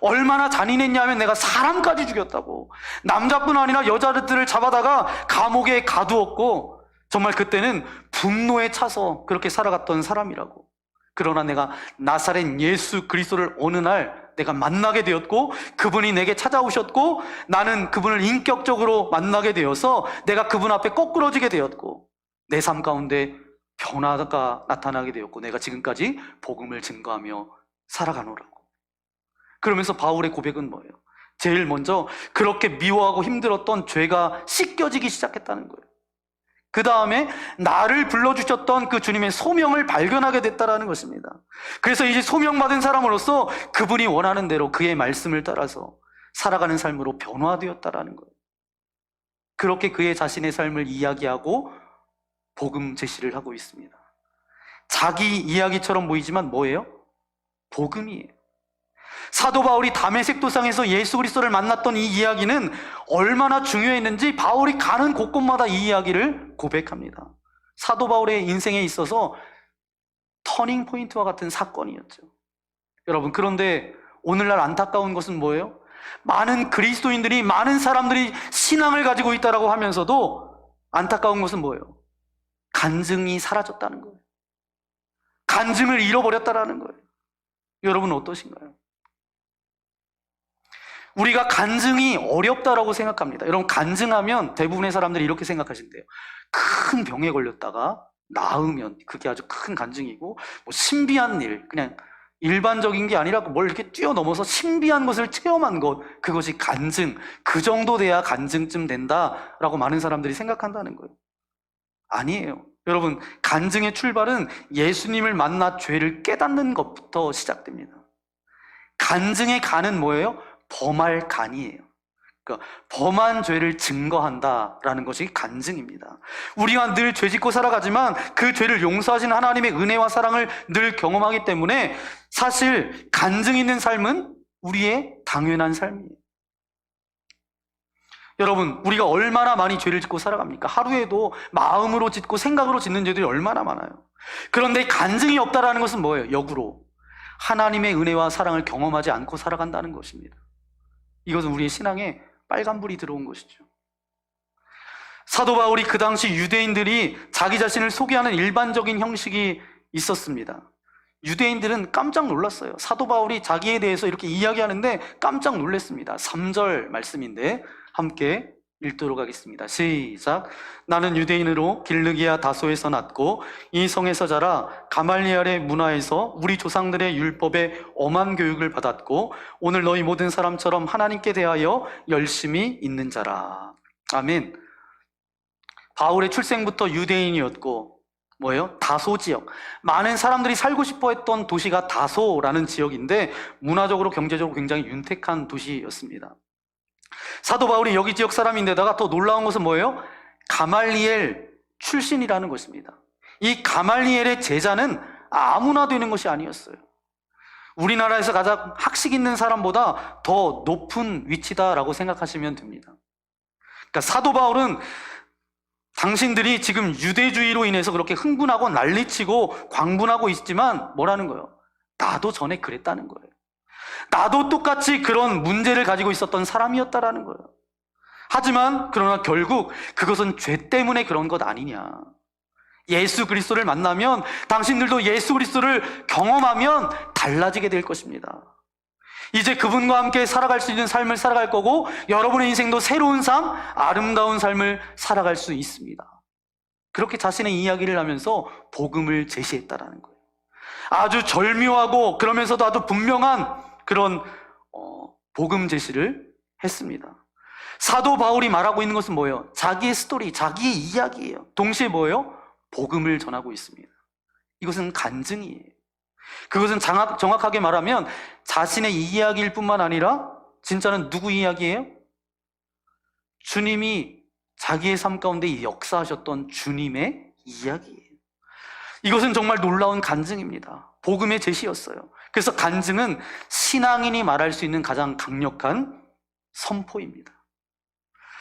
얼마나 잔인했냐면 내가 사람까지 죽였다고. 남자뿐 아니라 여자들을 잡아다가 감옥에 가두었고 정말 그때는 분노에 차서 그렇게 살아갔던 사람이라고. 그러나 내가 나사렛 예수 그리스도를 어느 날 내가 만나게 되었고 그분이 내게 찾아오셨고 나는 그분을 인격적으로 만나게 되어서 내가 그분 앞에 거꾸러지게 되었고 내 삶 가운데 변화가 나타나게 되었고 내가 지금까지 복음을 증거하며 살아가노라고. 그러면서 바울의 고백은 뭐예요? 제일 먼저 그렇게 미워하고 힘들었던 죄가 씻겨지기 시작했다는 거예요. 그 다음에 나를 불러주셨던 그 주님의 소명을 발견하게 됐다는 것입니다. 그래서 이제 소명받은 사람으로서 그분이 원하는 대로 그의 말씀을 따라서 살아가는 삶으로 변화되었다는 거예요. 그렇게 그의 자신의 삶을 이야기하고 복음 제시를 하고 있습니다. 자기 이야기처럼 보이지만 뭐예요? 복음이에요. 사도 바울이 다메섹 도상에서 예수 그리스도를 만났던 이 이야기는 얼마나 중요했는지 바울이 가는 곳곳마다 이 이야기를 고백합니다. 사도 바울의 인생에 있어서 터닝 포인트와 같은 사건이었죠. 여러분, 그런데 오늘날 안타까운 것은 뭐예요? 많은 그리스도인들이, 많은 사람들이 신앙을 가지고 있다라고 하면서도 안타까운 것은 뭐예요? 간증이 사라졌다는 거예요. 간증을 잃어버렸다라는 거예요. 여러분 어떠신가요? 우리가 간증이 어렵다라고 생각합니다. 여러분, 간증하면 대부분의 사람들이 이렇게 생각하신대요. 큰 병에 걸렸다가 나으면 그게 아주 큰 간증이고, 뭐 신비한 일, 그냥 일반적인 게 아니라 뭘 이렇게 뛰어넘어서 신비한 것을 체험한 것, 그것이 간증, 그 정도 돼야 간증쯤 된다라고 많은 사람들이 생각한다는 거예요. 아니에요. 여러분, 간증의 출발은 예수님을 만나 죄를 깨닫는 것부터 시작됩니다. 간증의 간은 뭐예요? 범할 간이에요. 그러니까 범한 죄를 증거한다라는 것이 간증입니다. 우리가 늘 죄 짓고 살아가지만 그 죄를 용서하시는 하나님의 은혜와 사랑을 늘 경험하기 때문에 사실 간증 있는 삶은 우리의 당연한 삶이에요. 여러분, 우리가 얼마나 많이 죄를 짓고 살아갑니까? 하루에도 마음으로 짓고 생각으로 짓는 죄들이 얼마나 많아요. 그런데 간증이 없다라는 것은 뭐예요? 역으로 하나님의 은혜와 사랑을 경험하지 않고 살아간다는 것입니다. 이것은 우리의 신앙에 빨간불이 들어온 것이죠. 사도 바울이 그 당시 유대인들이 자기 자신을 소개하는 일반적인 형식이 있었습니다. 유대인들은 깜짝 놀랐어요. 사도 바울이 자기에 대해서 이렇게 이야기하는데 깜짝 놀랐습니다. 3절 말씀인데 함께 읽도록 하겠습니다. 시작. 나는 유대인으로 길르기아 다소에서 났고 이 성에서 자라 가말리엘의 문화에서 우리 조상들의 율법에 엄한 교육을 받았고 오늘 너희 모든 사람처럼 하나님께 대하여 열심히 있는 자라. 아멘. 바울의 출생부터 유대인이었고 뭐예요? 다소 지역. 많은 사람들이 살고 싶어 했던 도시가 다소라는 지역인데 문화적으로 경제적으로 굉장히 윤택한 도시였습니다. 사도 바울이 여기 지역 사람인데다가 더 놀라운 것은 뭐예요? 가말리엘 출신이라는 것입니다. 이 가말리엘의 제자는 아무나 되는 것이 아니었어요. 우리나라에서 가장 학식 있는 사람보다 더 높은 위치다라고 생각하시면 됩니다. 그러니까 사도 바울은 당신들이 지금 유대주의로 인해서 그렇게 흥분하고 난리치고 광분하고 있지만 뭐라는 거예요? 나도 전에 그랬다는 거예요. 나도 똑같이 그런 문제를 가지고 있었던 사람이었다라는 거예요. 하지만 그러나 결국 그것은 죄 때문에 그런 것 아니냐. 예수 그리스도를 만나면 당신들도 예수 그리스도를 경험하면 달라지게 될 것입니다. 이제 그분과 함께 살아갈 수 있는 삶을 살아갈 거고 여러분의 인생도 새로운 삶, 아름다운 삶을 살아갈 수 있습니다. 그렇게 자신의 이야기를 하면서 복음을 제시했다라는 거예요. 아주 절묘하고 그러면서도 아주 분명한 그런 복음 제시를 했습니다. 사도 바울이 말하고 있는 것은 뭐예요? 자기의 스토리, 자기의 이야기예요. 동시에 뭐예요? 복음을 전하고 있습니다. 이것은 간증이에요. 그것은 정확하게 말하면 자신의 이야기일 뿐만 아니라 진짜는 누구 이야기예요? 주님이 자기의 삶 가운데 역사하셨던 주님의 이야기예요. 이것은 정말 놀라운 간증입니다. 복음의 제시였어요. 그래서 간증은 신앙인이 말할 수 있는 가장 강력한 선포입니다.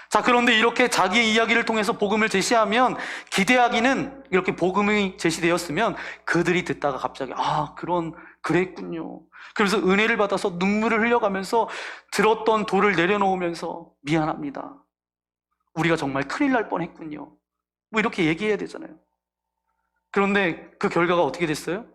자, 그런데 이렇게 자기의 이야기를 통해서 복음을 제시하면 기대하기는 이렇게 복음이 제시되었으면 그들이 듣다가 갑자기 그랬군요. 그래서 은혜를 받아서 눈물을 흘려가면서 들었던 돌을 내려놓으면서 미안합니다. 우리가 정말 큰일 날 뻔했군요. 뭐 이렇게 얘기해야 되잖아요. 그런데 그 결과가 어떻게 됐어요?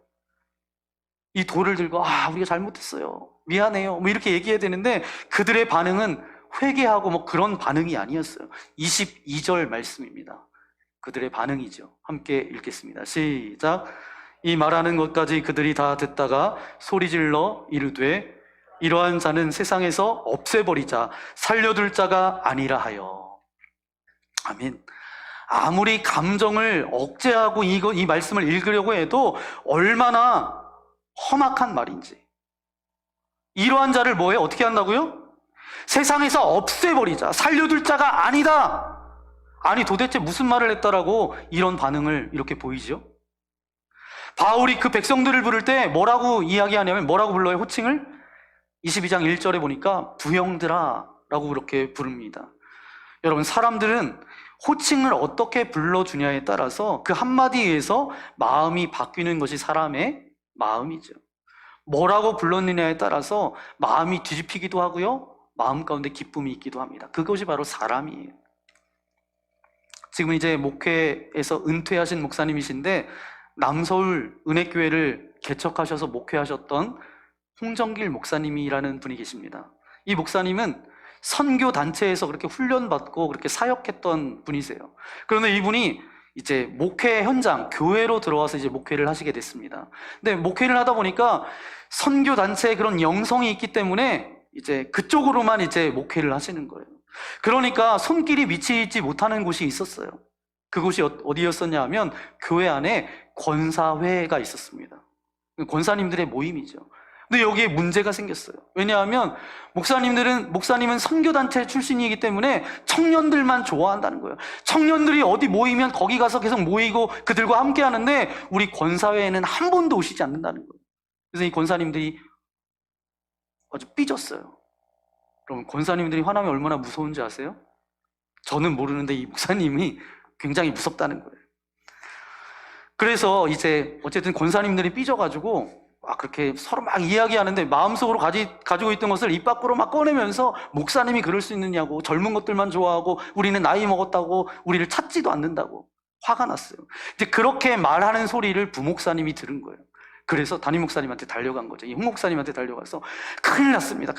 이 돌을 들고 우리가 잘못했어요. 미안해요. 뭐 이렇게 얘기해야 되는데 그들의 반응은 회개하고 뭐 그런 반응이 아니었어요. 22절 말씀입니다. 그들의 반응이죠. 함께 읽겠습니다. 시작. 이 말하는 것까지 그들이 다 듣다가 소리질러 이르되 이러한 자는 세상에서 없애버리자 살려둘 자가 아니라 하여. 아멘. 아무리 감정을 억제하고 이 말씀을 읽으려고 해도 얼마나 험악한 말인지. 이러한 자를 뭐예요? 어떻게 한다고요? 세상에서 없애버리자. 살려둘 자가 아니다. 아니 도대체 무슨 말을 했다라고 이런 반응을 이렇게 보이죠? 바울이 그 백성들을 부를 때 뭐라고 이야기하냐면 뭐라고 불러요? 호칭을? 22장 1절에 보니까 부형들아 라고 그렇게 부릅니다. 여러분, 사람들은 호칭을 어떻게 불러주냐에 따라서 그 한마디에서 마음이 바뀌는 것이 사람의 마음이죠. 뭐라고 불렀느냐에 따라서 마음이 뒤집히기도 하고요, 마음 가운데 기쁨이 있기도 합니다. 그것이 바로 사람이에요. 지금 이제 목회에서 은퇴하신 목사님이신데 남서울 은혜교회를 개척하셔서 목회하셨던 홍정길 목사님이라는 분이 계십니다. 이 목사님은 선교 단체에서 그렇게 훈련받고 그렇게 사역했던 분이세요. 그런데 이분이 이제 목회 현장, 교회로 들어와서 이제 목회를 하시게 됐습니다. 근데 목회를 하다 보니까 선교 단체에 그런 영성이 있기 때문에 이제 그쪽으로만 이제 목회를 하시는 거예요. 그러니까 손길이 미치지 못하는 곳이 있었어요. 그곳이 어디였었냐 하면 교회 안에 권사회가 있었습니다. 권사님들의 모임이죠. 근데 여기에 문제가 생겼어요. 왜냐하면 목사님은 선교단체 출신이기 때문에 청년들만 좋아한다는 거예요. 청년들이 어디 모이면 거기 가서 계속 모이고 그들과 함께 하는데 우리 권사회에는 한 번도 오시지 않는다는 거예요. 그래서 이 권사님들이 아주 삐졌어요. 그럼 권사님들이 화나면 얼마나 무서운지 아세요? 저는 모르는데 이 목사님이 굉장히 무섭다는 거예요. 그래서 이제 어쨌든 권사님들이 삐져가지고 그렇게 서로 막 이야기하는데 마음속으로 가지고 있던 것을 입 밖으로 막 꺼내면서 목사님이 그럴 수 있느냐고, 젊은 것들만 좋아하고 우리는 나이 먹었다고 우리를 찾지도 않는다고 화가 났어요. 이제 그렇게 말하는 소리를 부목사님이 들은 거예요. 그래서 담임 목사님한테 달려간 거죠. 이 홍목사님한테 달려가서 큰일 났습니다.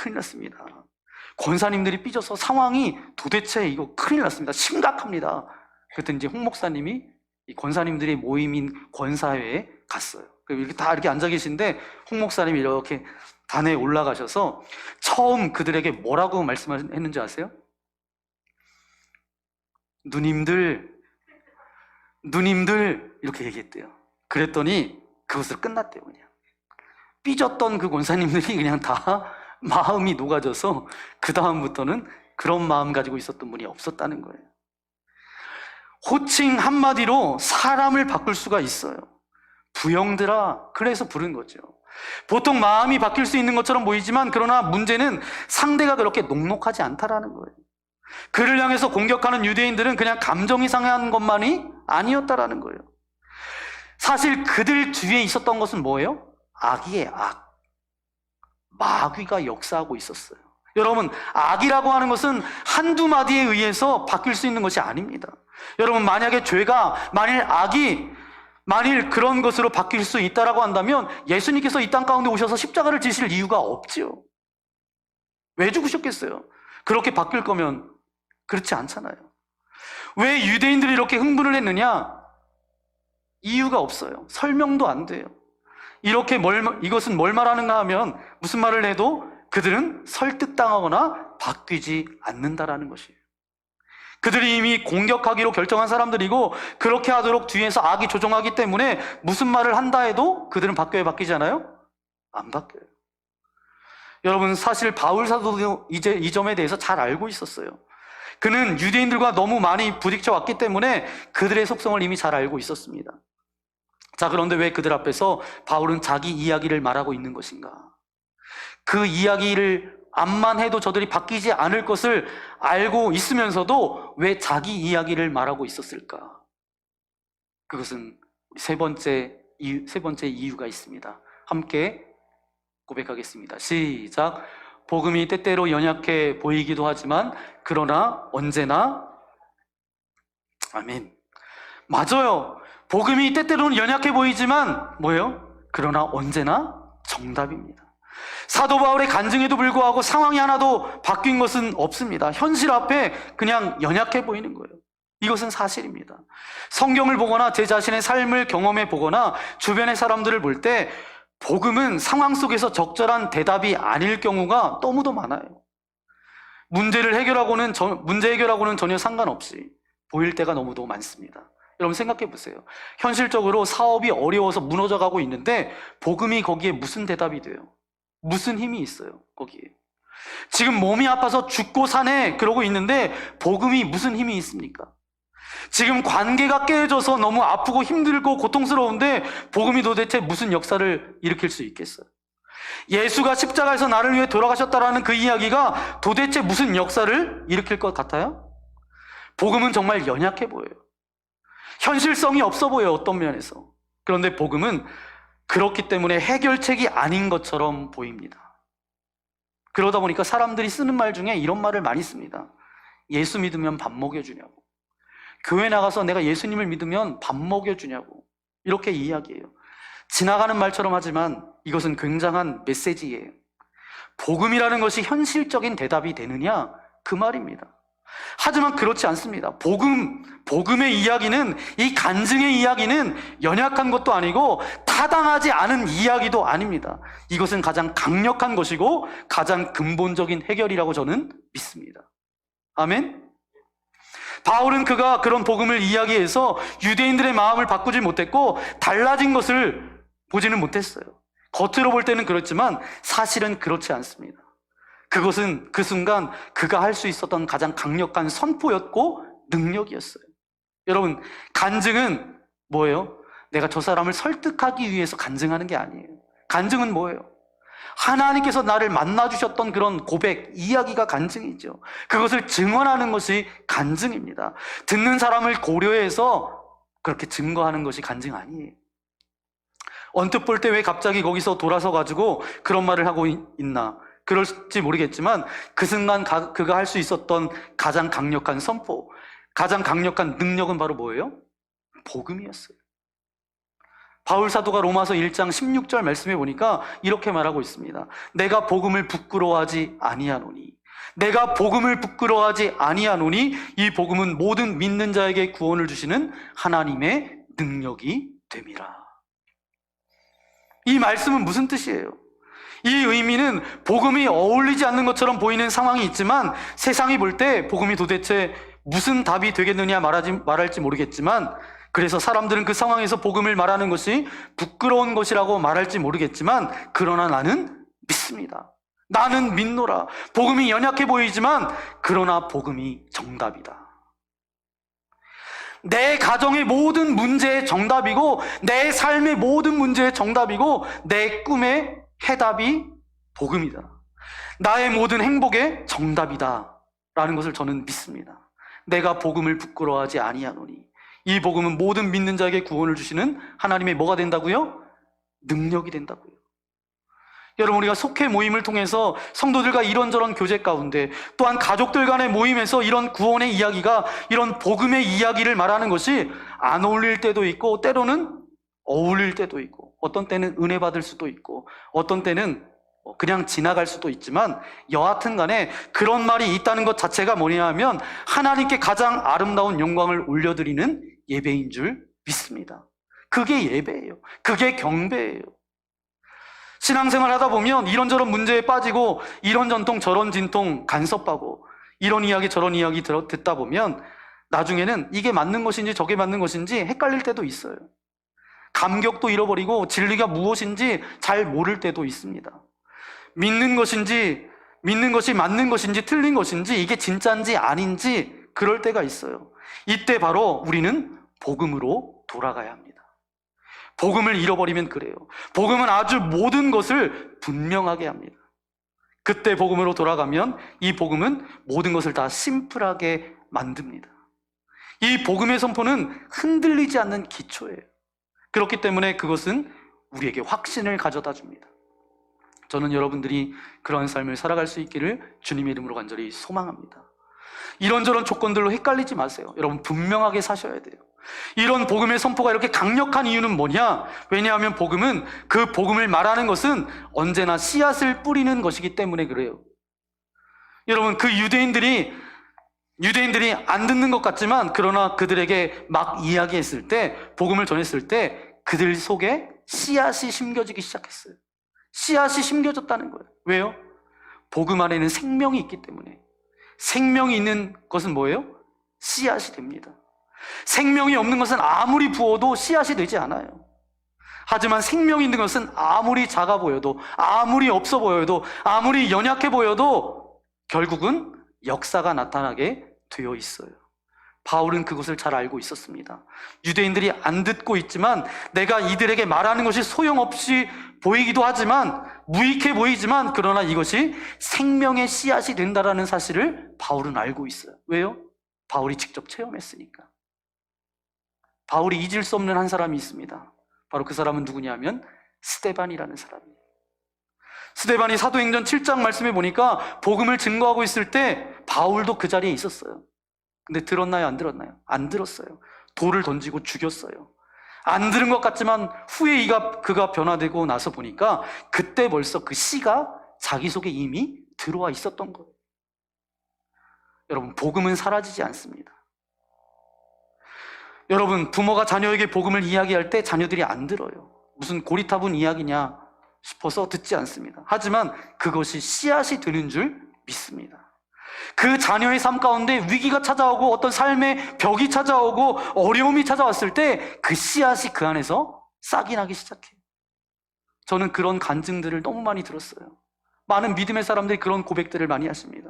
권사님들이 삐져서 상황이 도대체 이거 큰일 났습니다. 심각합니다. 그랬더니 이제 홍목사님이 이 권사님들이 모임인 권사회에 갔어요. 이렇게 다 이렇게 앉아 계신데 홍목사님이 이렇게 단에 올라가셔서 처음 그들에게 뭐라고 말씀했는지 아세요? 누님들 이렇게 얘기했대요. 그랬더니 그것으로 끝났대요. 그냥 삐졌던 그 권사님들이 그냥 다 마음이 녹아져서 그 다음부터는 그런 마음 가지고 있었던 분이 없었다는 거예요. 호칭 한마디로 사람을 바꿀 수가 있어요. 부영들아, 그래서 부른 거죠. 보통 마음이 바뀔 수 있는 것처럼 보이지만 그러나 문제는 상대가 그렇게 녹록하지 않다라는 거예요. 그를 향해서 공격하는 유대인들은 그냥 감정이 상한 것만이 아니었다라는 거예요. 사실 그들 뒤에 있었던 것은 뭐예요? 악이에요, 악. 마귀가 역사하고 있었어요. 여러분, 악이라고 하는 것은 한두 마디에 의해서 바뀔 수 있는 것이 아닙니다. 여러분, 만약에 죄가, 만일 그런 것으로 바뀔 수 있다라고 한다면 예수님께서 이 땅 가운데 오셔서 십자가를 지실 이유가 없지요. 왜 죽으셨겠어요? 그렇게 바뀔 거면 그렇지 않잖아요. 왜 유대인들이 이렇게 흥분을 했느냐? 이유가 없어요. 설명도 안 돼요. 이것은 뭘 말하는가 하면 무슨 말을 해도 그들은 설득당하거나 바뀌지 않는다라는 것이에요. 그들이 이미 공격하기로 결정한 사람들이고 그렇게 하도록 뒤에서 악이 조종하기 때문에 무슨 말을 한다 해도 그들은 바뀌지 않아요? 안 바뀌어요. 여러분, 사실 바울 사도도 이제 이 점에 대해서 잘 알고 있었어요. 그는 유대인들과 너무 많이 부딪혀 왔기 때문에 그들의 속성을 이미 잘 알고 있었습니다. 자, 그런데 왜 그들 앞에서 바울은 자기 이야기를 말하고 있는 것인가? 그 이야기를 암만 해도 저들이 바뀌지 않을 것을 알고 있으면서도 왜 자기 이야기를 말하고 있었을까? 그것은 세 번째 이유가 있습니다. 함께 고백하겠습니다. 시작. 복음이 때때로 연약해 보이기도 하지만 그러나 언제나 아멘. 맞아요. 복음이 때때로는 연약해 보이지만 뭐예요? 그러나 언제나 정답입니다. 사도 바울의 간증에도 불구하고 상황이 하나도 바뀐 것은 없습니다. 현실 앞에 그냥 연약해 보이는 거예요. 이것은 사실입니다. 성경을 보거나 제 자신의 삶을 경험해 보거나 주변의 사람들을 볼 때 복음은 상황 속에서 적절한 대답이 아닐 경우가 너무도 많아요. 문제 해결하고는 전혀 상관없이 보일 때가 너무도 많습니다. 여러분 생각해 보세요. 현실적으로 사업이 어려워서 무너져가고 있는데 복음이 거기에 무슨 대답이 돼요? 무슨 힘이 있어요, 거기에? 지금 몸이 아파서 죽고 사네 그러고 있는데 복음이 무슨 힘이 있습니까? 지금 관계가 깨져서 너무 아프고 힘들고 고통스러운데 복음이 도대체 무슨 역사를 일으킬 수 있겠어요? 예수가 십자가에서 나를 위해 돌아가셨다라는 그 이야기가 도대체 무슨 역사를 일으킬 것 같아요? 복음은 정말 연약해 보여요. 현실성이 없어 보여요, 어떤 면에서. 그런데 복음은 그렇기 때문에 해결책이 아닌 것처럼 보입니다. 그러다 보니까 사람들이 쓰는 말 중에 이런 말을 많이 씁니다. 예수 믿으면 밥 먹여주냐고. 교회 나가서 내가 예수님을 믿으면 밥 먹여주냐고. 이렇게 이야기해요. 지나가는 말처럼 하지만 이것은 굉장한 메시지예요. 복음이라는 것이 현실적인 대답이 되느냐? 그 말입니다. 하지만 그렇지 않습니다. 복음의 이야기는, 이 간증의 이야기는 연약한 것도 아니고 타당하지 않은 이야기도 아닙니다. 이것은 가장 강력한 것이고 가장 근본적인 해결이라고 저는 믿습니다. 아멘? 바울은 그가 그런 복음을 이야기해서 유대인들의 마음을 바꾸지 못했고 달라진 것을 보지는 못했어요. 겉으로 볼 때는 그렇지만 사실은 그렇지 않습니다. 그것은 그 순간 그가 할 수 있었던 가장 강력한 선포였고 능력이었어요. 여러분, 간증은 뭐예요? 내가 저 사람을 설득하기 위해서 간증하는 게 아니에요. 간증은 뭐예요? 하나님께서 나를 만나주셨던 그런 고백, 이야기가 간증이죠. 그것을 증언하는 것이 간증입니다. 듣는 사람을 고려해서 그렇게 증거하는 것이 간증 아니에요. 언뜻 볼 때 왜 갑자기 거기서 돌아서 가지고 그런 말을 하고 있나? 그럴지 모르겠지만 그 순간 그가 할 수 있었던 가장 강력한 선포, 가장 강력한 능력은 바로 뭐예요? 복음이었어요. 바울 사도가 로마서 1장 16절 말씀해 보니까 이렇게 말하고 있습니다. 내가 복음을 부끄러워하지 아니하노니, 내가 복음을 부끄러워하지 아니하노니 이 복음은 모든 믿는 자에게 구원을 주시는 하나님의 능력이 됨이라. 이 말씀은 무슨 뜻이에요? 이 의미는 복음이 어울리지 않는 것처럼 보이는 상황이 있지만 세상이 볼 때 복음이 도대체 무슨 답이 되겠느냐 말할지 모르겠지만, 그래서 사람들은 그 상황에서 복음을 말하는 것이 부끄러운 것이라고 말할지 모르겠지만, 그러나 나는 믿습니다. 나는 믿노라. 복음이 연약해 보이지만 그러나 복음이 정답이다. 내 가정의 모든 문제의 정답이고 내 삶의 모든 문제의 정답이고 내 꿈의 해답이 복음이다. 나의 모든 행복의 정답이다 라는 것을 저는 믿습니다. 내가 복음을 부끄러워하지 아니하노니 이 복음은 모든 믿는 자에게 구원을 주시는 하나님의 뭐가 된다고요? 능력이 된다고요. 여러분, 우리가 속회 모임을 통해서 성도들과 이런저런 교제 가운데, 또한 가족들 간의 모임에서 이런 구원의 이야기가, 이런 복음의 이야기를 말하는 것이 안 어울릴 때도 있고 때로는 어울릴 때도 있고, 어떤 때는 은혜 받을 수도 있고 어떤 때는 그냥 지나갈 수도 있지만, 여하튼 간에 그런 말이 있다는 것 자체가 뭐냐 하면 하나님께 가장 아름다운 영광을 올려드리는 예배인 줄 믿습니다. 그게 예배예요. 그게 경배예요. 신앙생활 하다 보면 이런저런 문제에 빠지고 이런 전통 저런 진통 간섭하고 이런 이야기 저런 이야기 듣다 보면 나중에는 이게 맞는 것인지 저게 맞는 것인지 헷갈릴 때도 있어요. 감격도 잃어버리고 진리가 무엇인지 잘 모를 때도 있습니다. 믿는 것이 맞는 것인지 틀린 것인지 이게 진짜인지 아닌지 그럴 때가 있어요. 이때 바로 우리는 복음으로 돌아가야 합니다. 복음을 잃어버리면 그래요. 복음은 아주 모든 것을 분명하게 합니다. 그때 복음으로 돌아가면 이 복음은 모든 것을 다 심플하게 만듭니다. 이 복음의 선포는 흔들리지 않는 기초예요. 그렇기 때문에 그것은 우리에게 확신을 가져다 줍니다. 저는 여러분들이 그런 삶을 살아갈 수 있기를 주님의 이름으로 간절히 소망합니다. 이런저런 조건들로 헷갈리지 마세요. 여러분, 분명하게 사셔야 돼요. 이런 복음의 선포가 이렇게 강력한 이유는 뭐냐? 왜냐하면 복음은, 그 복음을 말하는 것은 언제나 씨앗을 뿌리는 것이기 때문에 그래요. 여러분, 그 유대인들이 안 듣는 것 같지만 그러나 그들에게 막 이야기했을 때, 복음을 전했을 때 그들 속에 씨앗이 심겨지기 시작했어요. 씨앗이 심겨졌다는 거예요. 왜요? 복음 안에는 생명이 있기 때문에. 생명이 있는 것은 뭐예요? 씨앗이 됩니다. 생명이 없는 것은 아무리 부어도 씨앗이 되지 않아요. 하지만 생명이 있는 것은 아무리 작아 보여도, 아무리 없어 보여도, 아무리 연약해 보여도 결국은 역사가 나타나게 되어 있어요. 바울은 그것을 잘 알고 있었습니다. 유대인들이 안 듣고 있지만, 내가 이들에게 말하는 것이 소용없이 보이기도 하지만, 무익해 보이지만, 그러나 이것이 생명의 씨앗이 된다라는 사실을 바울은 알고 있어요. 왜요? 바울이 직접 체험했으니까. 바울이 잊을 수 없는 한 사람이 있습니다. 바로 그 사람은 누구냐 하면 스데반이라는 사람이에요. 스데반이 사도행전 7장 말씀에 보니까 복음을 증거하고 있을 때 바울도 그 자리에 있었어요. 근데 들었나요? 안 들었나요? 안 들었어요. 돌을 던지고 죽였어요. 안 들은 것 같지만 후에 그가 변화되고 나서 보니까 그때 벌써 그 씨가 자기 속에 이미 들어와 있었던 거예요. 여러분, 복음은 사라지지 않습니다. 여러분, 부모가 자녀에게 복음을 이야기할 때 자녀들이 안 들어요. 무슨 고리타분 이야기냐 싶어서 듣지 않습니다. 하지만 그것이 씨앗이 되는 줄 믿습니다. 그 자녀의 삶 가운데 위기가 찾아오고 어떤 삶의 벽이 찾아오고 어려움이 찾아왔을 때 그 씨앗이 그 안에서 싹이 나기 시작해요. 저는 그런 간증들을 너무 많이 들었어요. 많은 믿음의 사람들이 그런 고백들을 많이 하십니다.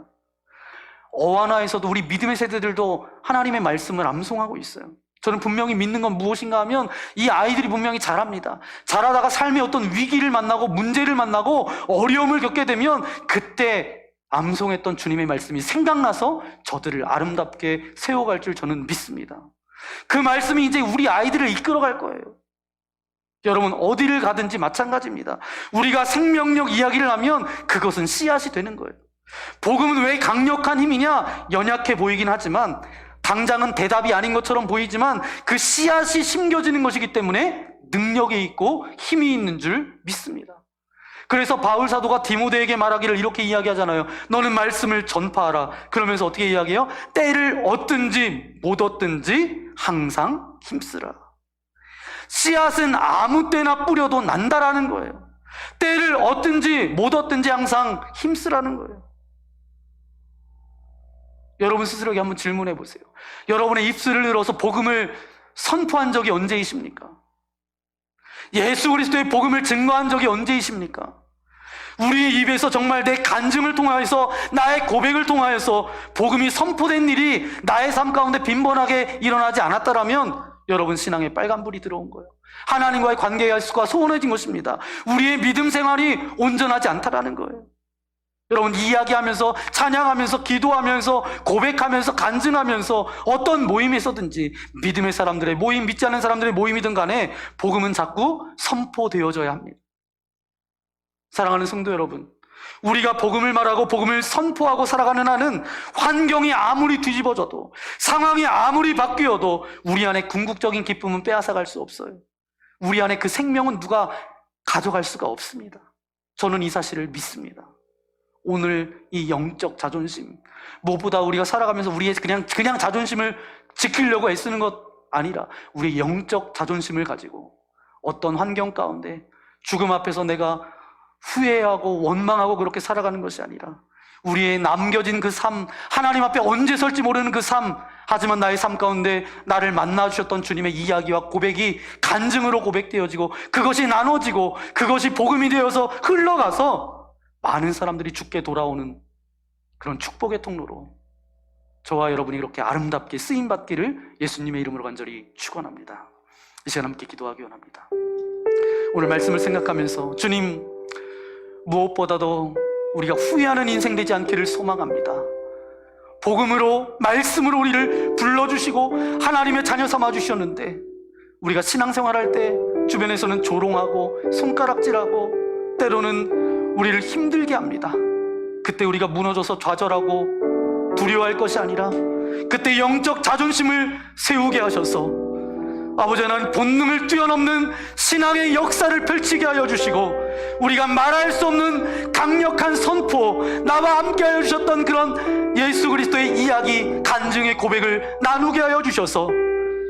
어와나에서도 우리 믿음의 세대들도 하나님의 말씀을 암송하고 있어요. 저는 분명히 믿는 건 무엇인가 하면 이 아이들이 분명히 자랍니다. 자라다가 삶의 어떤 위기를 만나고 문제를 만나고 어려움을 겪게 되면 그때 암송했던 주님의 말씀이 생각나서 저들을 아름답게 세워갈 줄 저는 믿습니다. 그 말씀이 이제 우리 아이들을 이끌어갈 거예요. 여러분, 어디를 가든지 마찬가지입니다. 우리가 생명력 이야기를 하면 그것은 씨앗이 되는 거예요. 복음은 왜 강력한 힘이냐? 연약해 보이긴 하지만 당장은 대답이 아닌 것처럼 보이지만 그 씨앗이 심겨지는 것이기 때문에 능력이 있고 힘이 있는 줄 믿습니다. 그래서 바울 사도가 디모데에게 말하기를 이렇게 이야기하잖아요. 너는 말씀을 전파하라. 그러면서 어떻게 이야기해요? 때를 얻든지 못 얻든지 항상 힘쓰라. 씨앗은 아무 때나 뿌려도 난다라는 거예요. 때를 얻든지 못 얻든지 항상 힘쓰라는 거예요. 여러분 스스로에게 한번 질문해 보세요. 여러분의 입술을 늘어서 복음을 선포한 적이 언제이십니까? 예수 그리스도의 복음을 증거한 적이 언제이십니까? 우리의 입에서 정말 내 간증을 통하여서 나의 고백을 통하여서 복음이 선포된 일이 나의 삶 가운데 빈번하게 일어나지 않았다라면 여러분 신앙에 빨간불이 들어온 거예요. 하나님과의 관계가 소원해진 것입니다. 우리의 믿음 생활이 온전하지 않다라는 거예요. 여러분, 이야기하면서 찬양하면서 기도하면서 고백하면서 간증하면서 어떤 모임에서든지 믿음의 사람들의 모임, 믿지 않는 사람들의 모임이든 간에 복음은 자꾸 선포되어져야 합니다. 사랑하는 성도 여러분, 우리가 복음을 말하고 복음을 선포하고 살아가는 한은 환경이 아무리 뒤집어져도 상황이 아무리 바뀌어도 우리 안에 궁극적인 기쁨은 빼앗아갈 수 없어요. 우리 안에 그 생명은 누가 가져갈 수가 없습니다. 저는 이 사실을 믿습니다. 오늘 이 영적 자존심, 무엇보다 우리가 살아가면서 우리의 그냥 자존심을 지키려고 애쓰는 것 아니라 우리의 영적 자존심을 가지고 어떤 환경 가운데 죽음 앞에서 내가 후회하고 원망하고 그렇게 살아가는 것이 아니라 우리의 남겨진 그 삶, 하나님 앞에 언제 설지 모르는 그 삶, 하지만 나의 삶 가운데 나를 만나주셨던 주님의 이야기와 고백이 간증으로 고백되어지고 그것이 나눠지고 그것이 복음이 되어서 흘러가서 많은 사람들이 죽게 돌아오는 그런 축복의 통로로 저와 여러분이 이렇게 아름답게 쓰임받기를 예수님의 이름으로 간절히 축원합니다. 이 시간 함께 기도하기 원합니다. 오늘 말씀을 생각하면서 주님, 무엇보다도 우리가 후회하는 인생 되지 않기를 소망합니다. 복음으로, 말씀으로 우리를 불러주시고 하나님의 자녀 삼아주셨는데 우리가 신앙생활할 때 주변에서는 조롱하고 손가락질하고 때로는 우리를 힘들게 합니다. 그때 우리가 무너져서 좌절하고 두려워할 것이 아니라 그때 영적 자존심을 세우게 하셔서 아버지 하나님, 본능을 뛰어넘는 신앙의 역사를 펼치게 하여 주시고 우리가 말할 수 없는 강력한 선포, 나와 함께 하여 주셨던 그런 예수 그리스도의 이야기, 간증의 고백을 나누게 하여 주셔서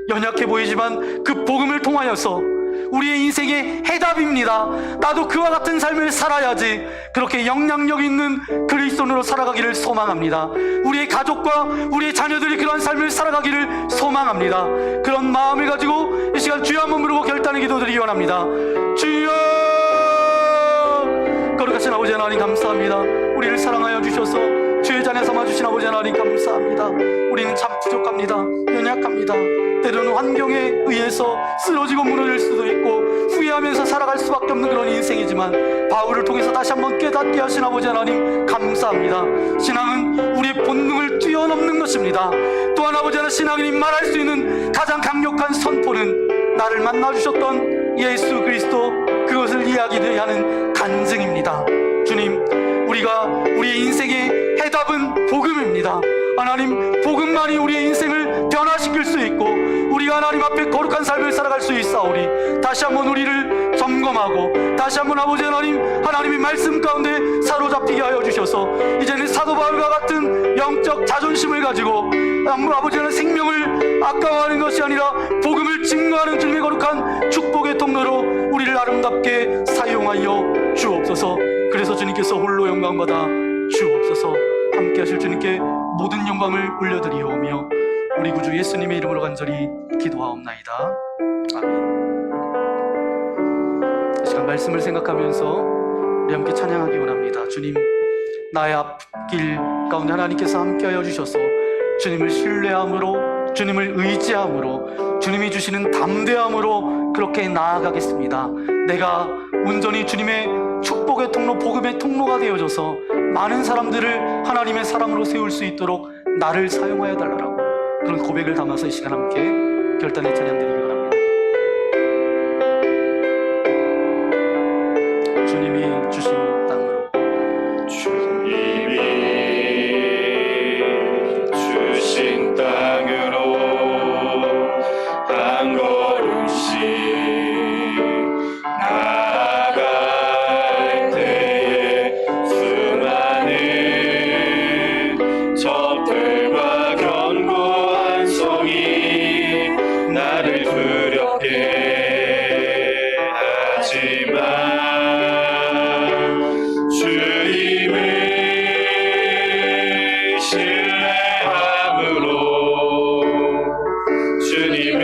연약해 보이지만 그 복음을 통하여서 우리의 인생의 해답입니다. 나도 그와 같은 삶을 살아야지. 그렇게 영향력 있는 그리스도인으로 살아가기를 소망합니다. 우리의 가족과 우리의 자녀들이 그런 삶을 살아가기를 소망합니다. 그런 마음을 가지고 이 시간 주여 한번 부르고 결단의 기도드리기 원합니다. 주여! 거룩하신 아버지 하나님 감사합니다. 우리를 사랑하여 주셔서 주의 자녀 삼아주신 아버지 하나님 감사합니다. 우리는 참 부족합니다. 연약합니다. 때로는 환경에 의해서 쓰러지고 무너질 수도 있고 후회하면서 살아갈 수밖에 없는 그런 인생이지만 바울을 통해서 다시 한번 깨닫게 하신 아버지 하나님 감사합니다. 신앙은 우리의 본능을 뛰어넘는 것입니다. 또한 아버지 하나님, 신앙인이 말할 수 있는 가장 강력한 선포는 나를 만나주셨던 예수 그리스도 그 그것을 이야기해야 하는 간증입니다. 주님, 우리가 우리의 인생의 해답은 복음입니다. 하나님, 복음만이 우리의 인생을 변화시킬 수 있고 우리가 하나님 앞에 거룩한 삶을 살아갈 수 있사오니 다시 한번 우리를 점검하고 다시 한번 아버지 하나님, 하나님의 말씀 가운데 사로잡히게 하여 주셔서 이제는 사도 바울과 같은 영적 자존심을 가지고 아버지 하나님 생명을 아까워하는 것이 아니라 복음을 증거하는 주님의 거룩한 축복의 통로로 우리를 아름답게 사용하여 주옵소서. 그래서 주님께서 홀로 영광받아 주옵소서. 함께 하실 주님께 모든 영광을 올려드리오며 우리 구주 예수님의 이름으로 간절히 기도하옵나이다. 아멘. 이 시간 말씀을 생각하면서 우리 함께 찬양하기 원합니다. 주님, 나의 앞길 가운데 하나님께서 함께하여 주셔서 주님을 신뢰함으로, 주님을 의지함으로, 주님이 주시는 담대함으로 그렇게 나아가겠습니다. 내가 온전히 주님의 축복의 통로, 복음의 통로가 되어져서 많은 사람들을 하나님의 사람으로 세울 수 있도록 나를 사용하여 달라라고 그런 고백을 담아서 이 시간 함께 결단의 찬양 드리기 원합니다. 주님이 주신 땅으로, 주님이 주신 땅으로 한 걸음씩 나아갈 때에 수많은 적들과 견고한 성이 나를 두렵게 하지만 주님을 신뢰함으로, 주님을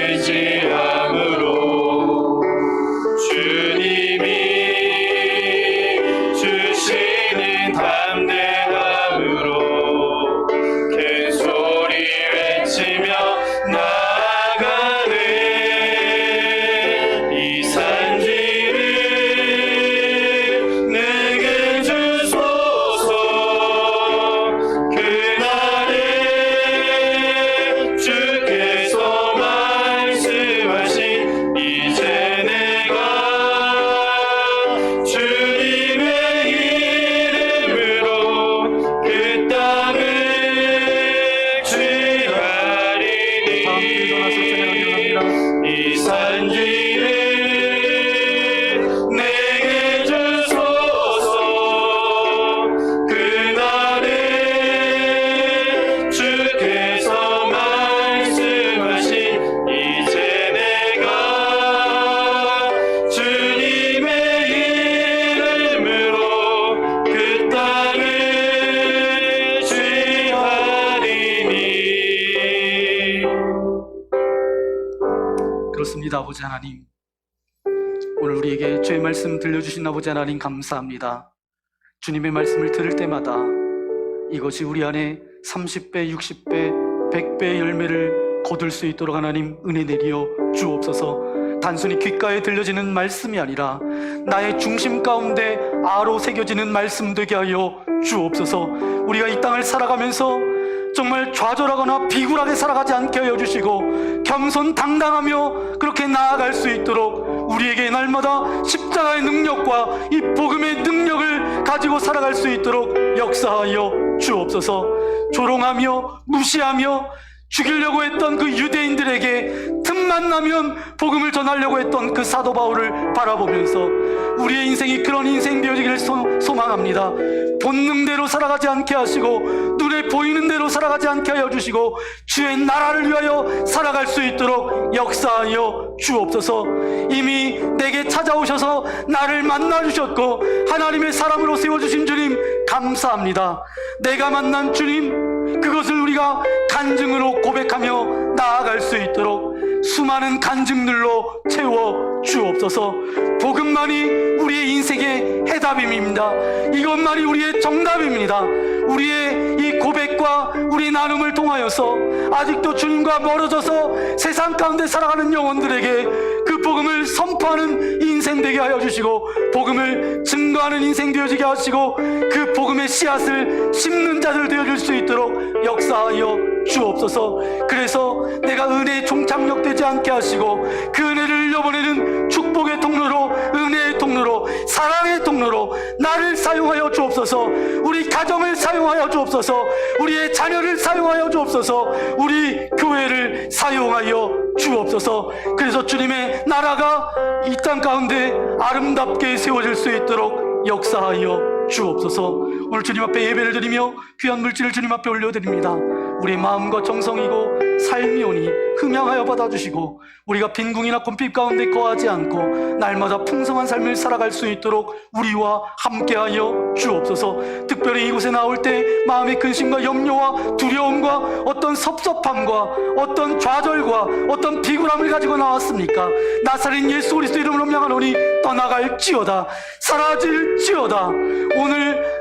의지함으로, 주님이 주시는 담대함으로 큰 소리 외치며 나아가는 이 산지를 내게 주소서. 그날에 주께서 말씀하신 이제 내가 주님의 이름으로 그 땅을 취하리니 이 산지를 내게 주소서. 그날에 주께서 말씀하신 이제 내가 주님의 이름으로 그 땅을 취하리니. 그렇습니다. 아버지 하나님, 오늘 우리에게 주의 말씀 들려주신 아버지 하나님 감사합니다. 주님의 말씀을 들을 때마다 이것이 우리 안에 30배, 60배, 100배의 열매를 거둘 수 있도록 하나님 은혜 내리어 주옵소서. 단순히 귓가에 들려지는 말씀이 아니라 나의 중심 가운데 아로 새겨지는 말씀 되게 하여 주옵소서. 우리가 이 땅을 살아가면서 정말 좌절하거나 비굴하게 살아가지 않게 하여 주시고 겸손당당하며 그렇게 나아갈 수 있도록 우리에게 날마다 십자가의 능력과 이 복음의 능력을 가지고 살아갈 수 있도록 역사하여 주옵소서. 조롱하며 무시하며 죽이려고 했던 그 유대인들에게 틈만 나면 복음을 전하려고 했던 그 사도 바울을 바라보면서 우리의 인생이 그런 인생 되어지기를 소망합니다. 본능대로 살아가지 않게 하시고 눈에 보이는 대로 살아가지 않게 하여 주시고 주의 나라를 위하여 살아갈 수 있도록 역사하여 주옵소서. 이미 내게 찾아오셔서 나를 만나주셨고 하나님의 사람으로 세워주신 주님 감사합니다. 내가 만난 주님, 그것을 우리가 간증으로 고백하며 나아갈 수 있도록 수많은 간증들로 채워 주옵소서. 복음만이 우리의 인생의 해답입니다. 이것만이 우리의 정답입니다. 우리의 이 고백과 우리 나눔을 통하여서 아직도 주님과 멀어져서 세상 가운데 살아가는 영혼들에게 그 복음을 선포하는 인생 되게 하여 주시고 복음을 증거하는 인생 되어지게 하시고 그 복음의 씨앗을 심는 자들 되어줄 수 있도록 역사하여 주옵소서. 그래서 내가 은혜에 종착역되지 않게 하시고 그 은혜를 흘려보내는 축복의 통로로, 은혜의 통로로, 사랑의 통로로 나를 사용하여 주옵소서. 우리 가정을 사용하여 주옵소서. 우리의 자녀를 사용하여 주옵소서. 우리 교회를 사용하여 주옵소서. 그래서 주님의 나라가 이 땅 가운데 아름답게 세워질 수 있도록 역사하여 주옵소서. 오늘 주님 앞에 예배를 드리며 귀한 물질을 주님 앞에 올려드립니다. 우리의 마음과 정성이고 삶이 오니 흠양하여 받아주시고, 우리가 빈궁이나 곰핍 가운데 거하지 않고 날마다 풍성한 삶을 살아갈 수 있도록 우리와 함께하여 주옵소서. 특별히 이곳에 나올 때 마음의 근심과 염려와 두려움과 어떤 섭섭함과 어떤 좌절과 어떤 비굴함을 가지고 나왔습니까? 나사렛 예수 그리스도 이름으로 명하노니 떠나갈지어다, 사라질지어다. 오늘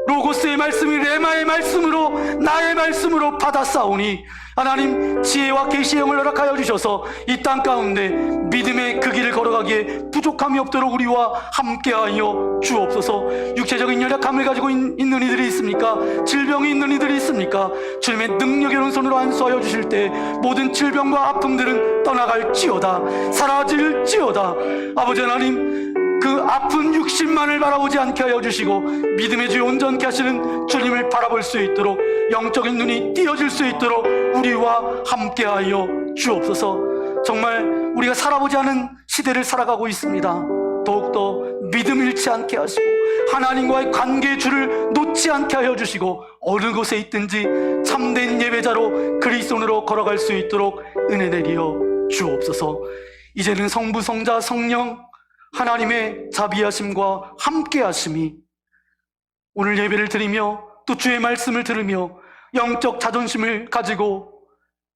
로고스의 말씀이 레마의 말씀으로, 나의 말씀으로 받아싸우니 하나님 지혜와 계시의 영을 허락하여 주셔서 이 땅 가운데 믿음의 그 길을 걸어가기에 부족함이 없도록 우리와 함께하여 주옵소서. 육체적인 연약함을 가지고 있는 이들이 있습니까? 질병이 있는 이들이 있습니까? 주님의 능력의 오른손으로 안수하여 주실 때 모든 질병과 아픔들은 떠나갈지어다, 사라질지어다. 아버지 하나님, 그 아픈 육신만을 바라보지 않게 하여 주시고 믿음의 주에 온전케 하시는 주님을 바라볼 수 있도록, 영적인 눈이 띄어질 수 있도록 우리와 함께하여 주옵소서. 정말 우리가 살아보지 않은 시대를 살아가고 있습니다. 더욱더 믿음 잃지 않게 하시고 하나님과의 관계의 줄을 놓지 않게 하여 주시고, 어느 곳에 있든지 참된 예배자로 그리스도로 걸어갈 수 있도록 은혜 내리어 주옵소서. 이제는 성부, 성자, 성령 하나님의 자비하심과 함께하심이 오늘 예배를 드리며 또 주의 말씀을 들으며 영적 자존심을 가지고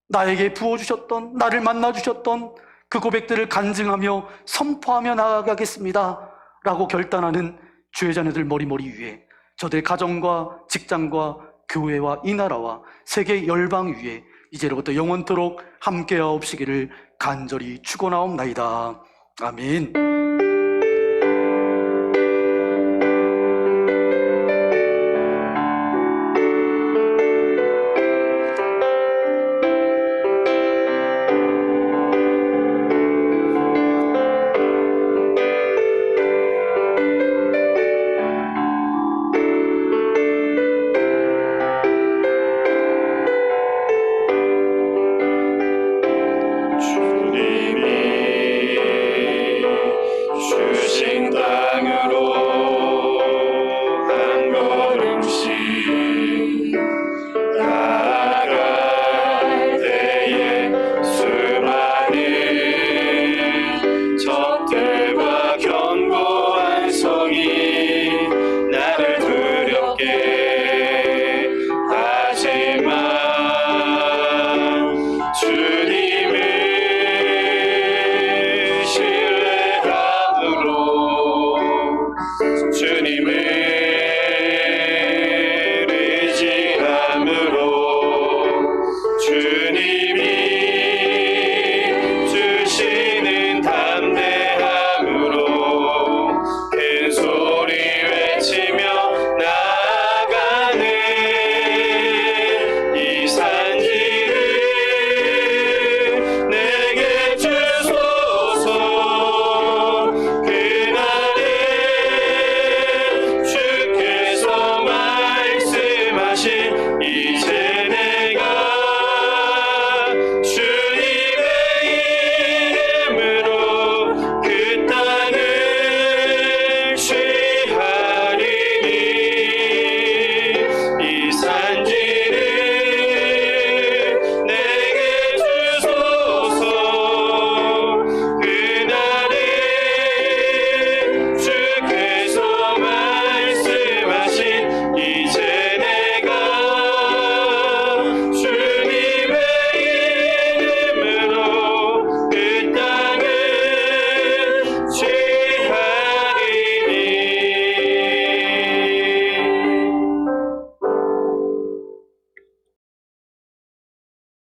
나에게 부어주셨던, 나를 만나주셨던 그 고백들을 간증하며 선포하며 나아가겠습니다 라고 결단하는 주의 자녀들 머리머리 위에, 저들의 가정과 직장과 교회와 이 나라와 세계 열방 위에 이제로부터 영원토록 함께하옵시기를 간절히 축원하옵나이다. 아멘.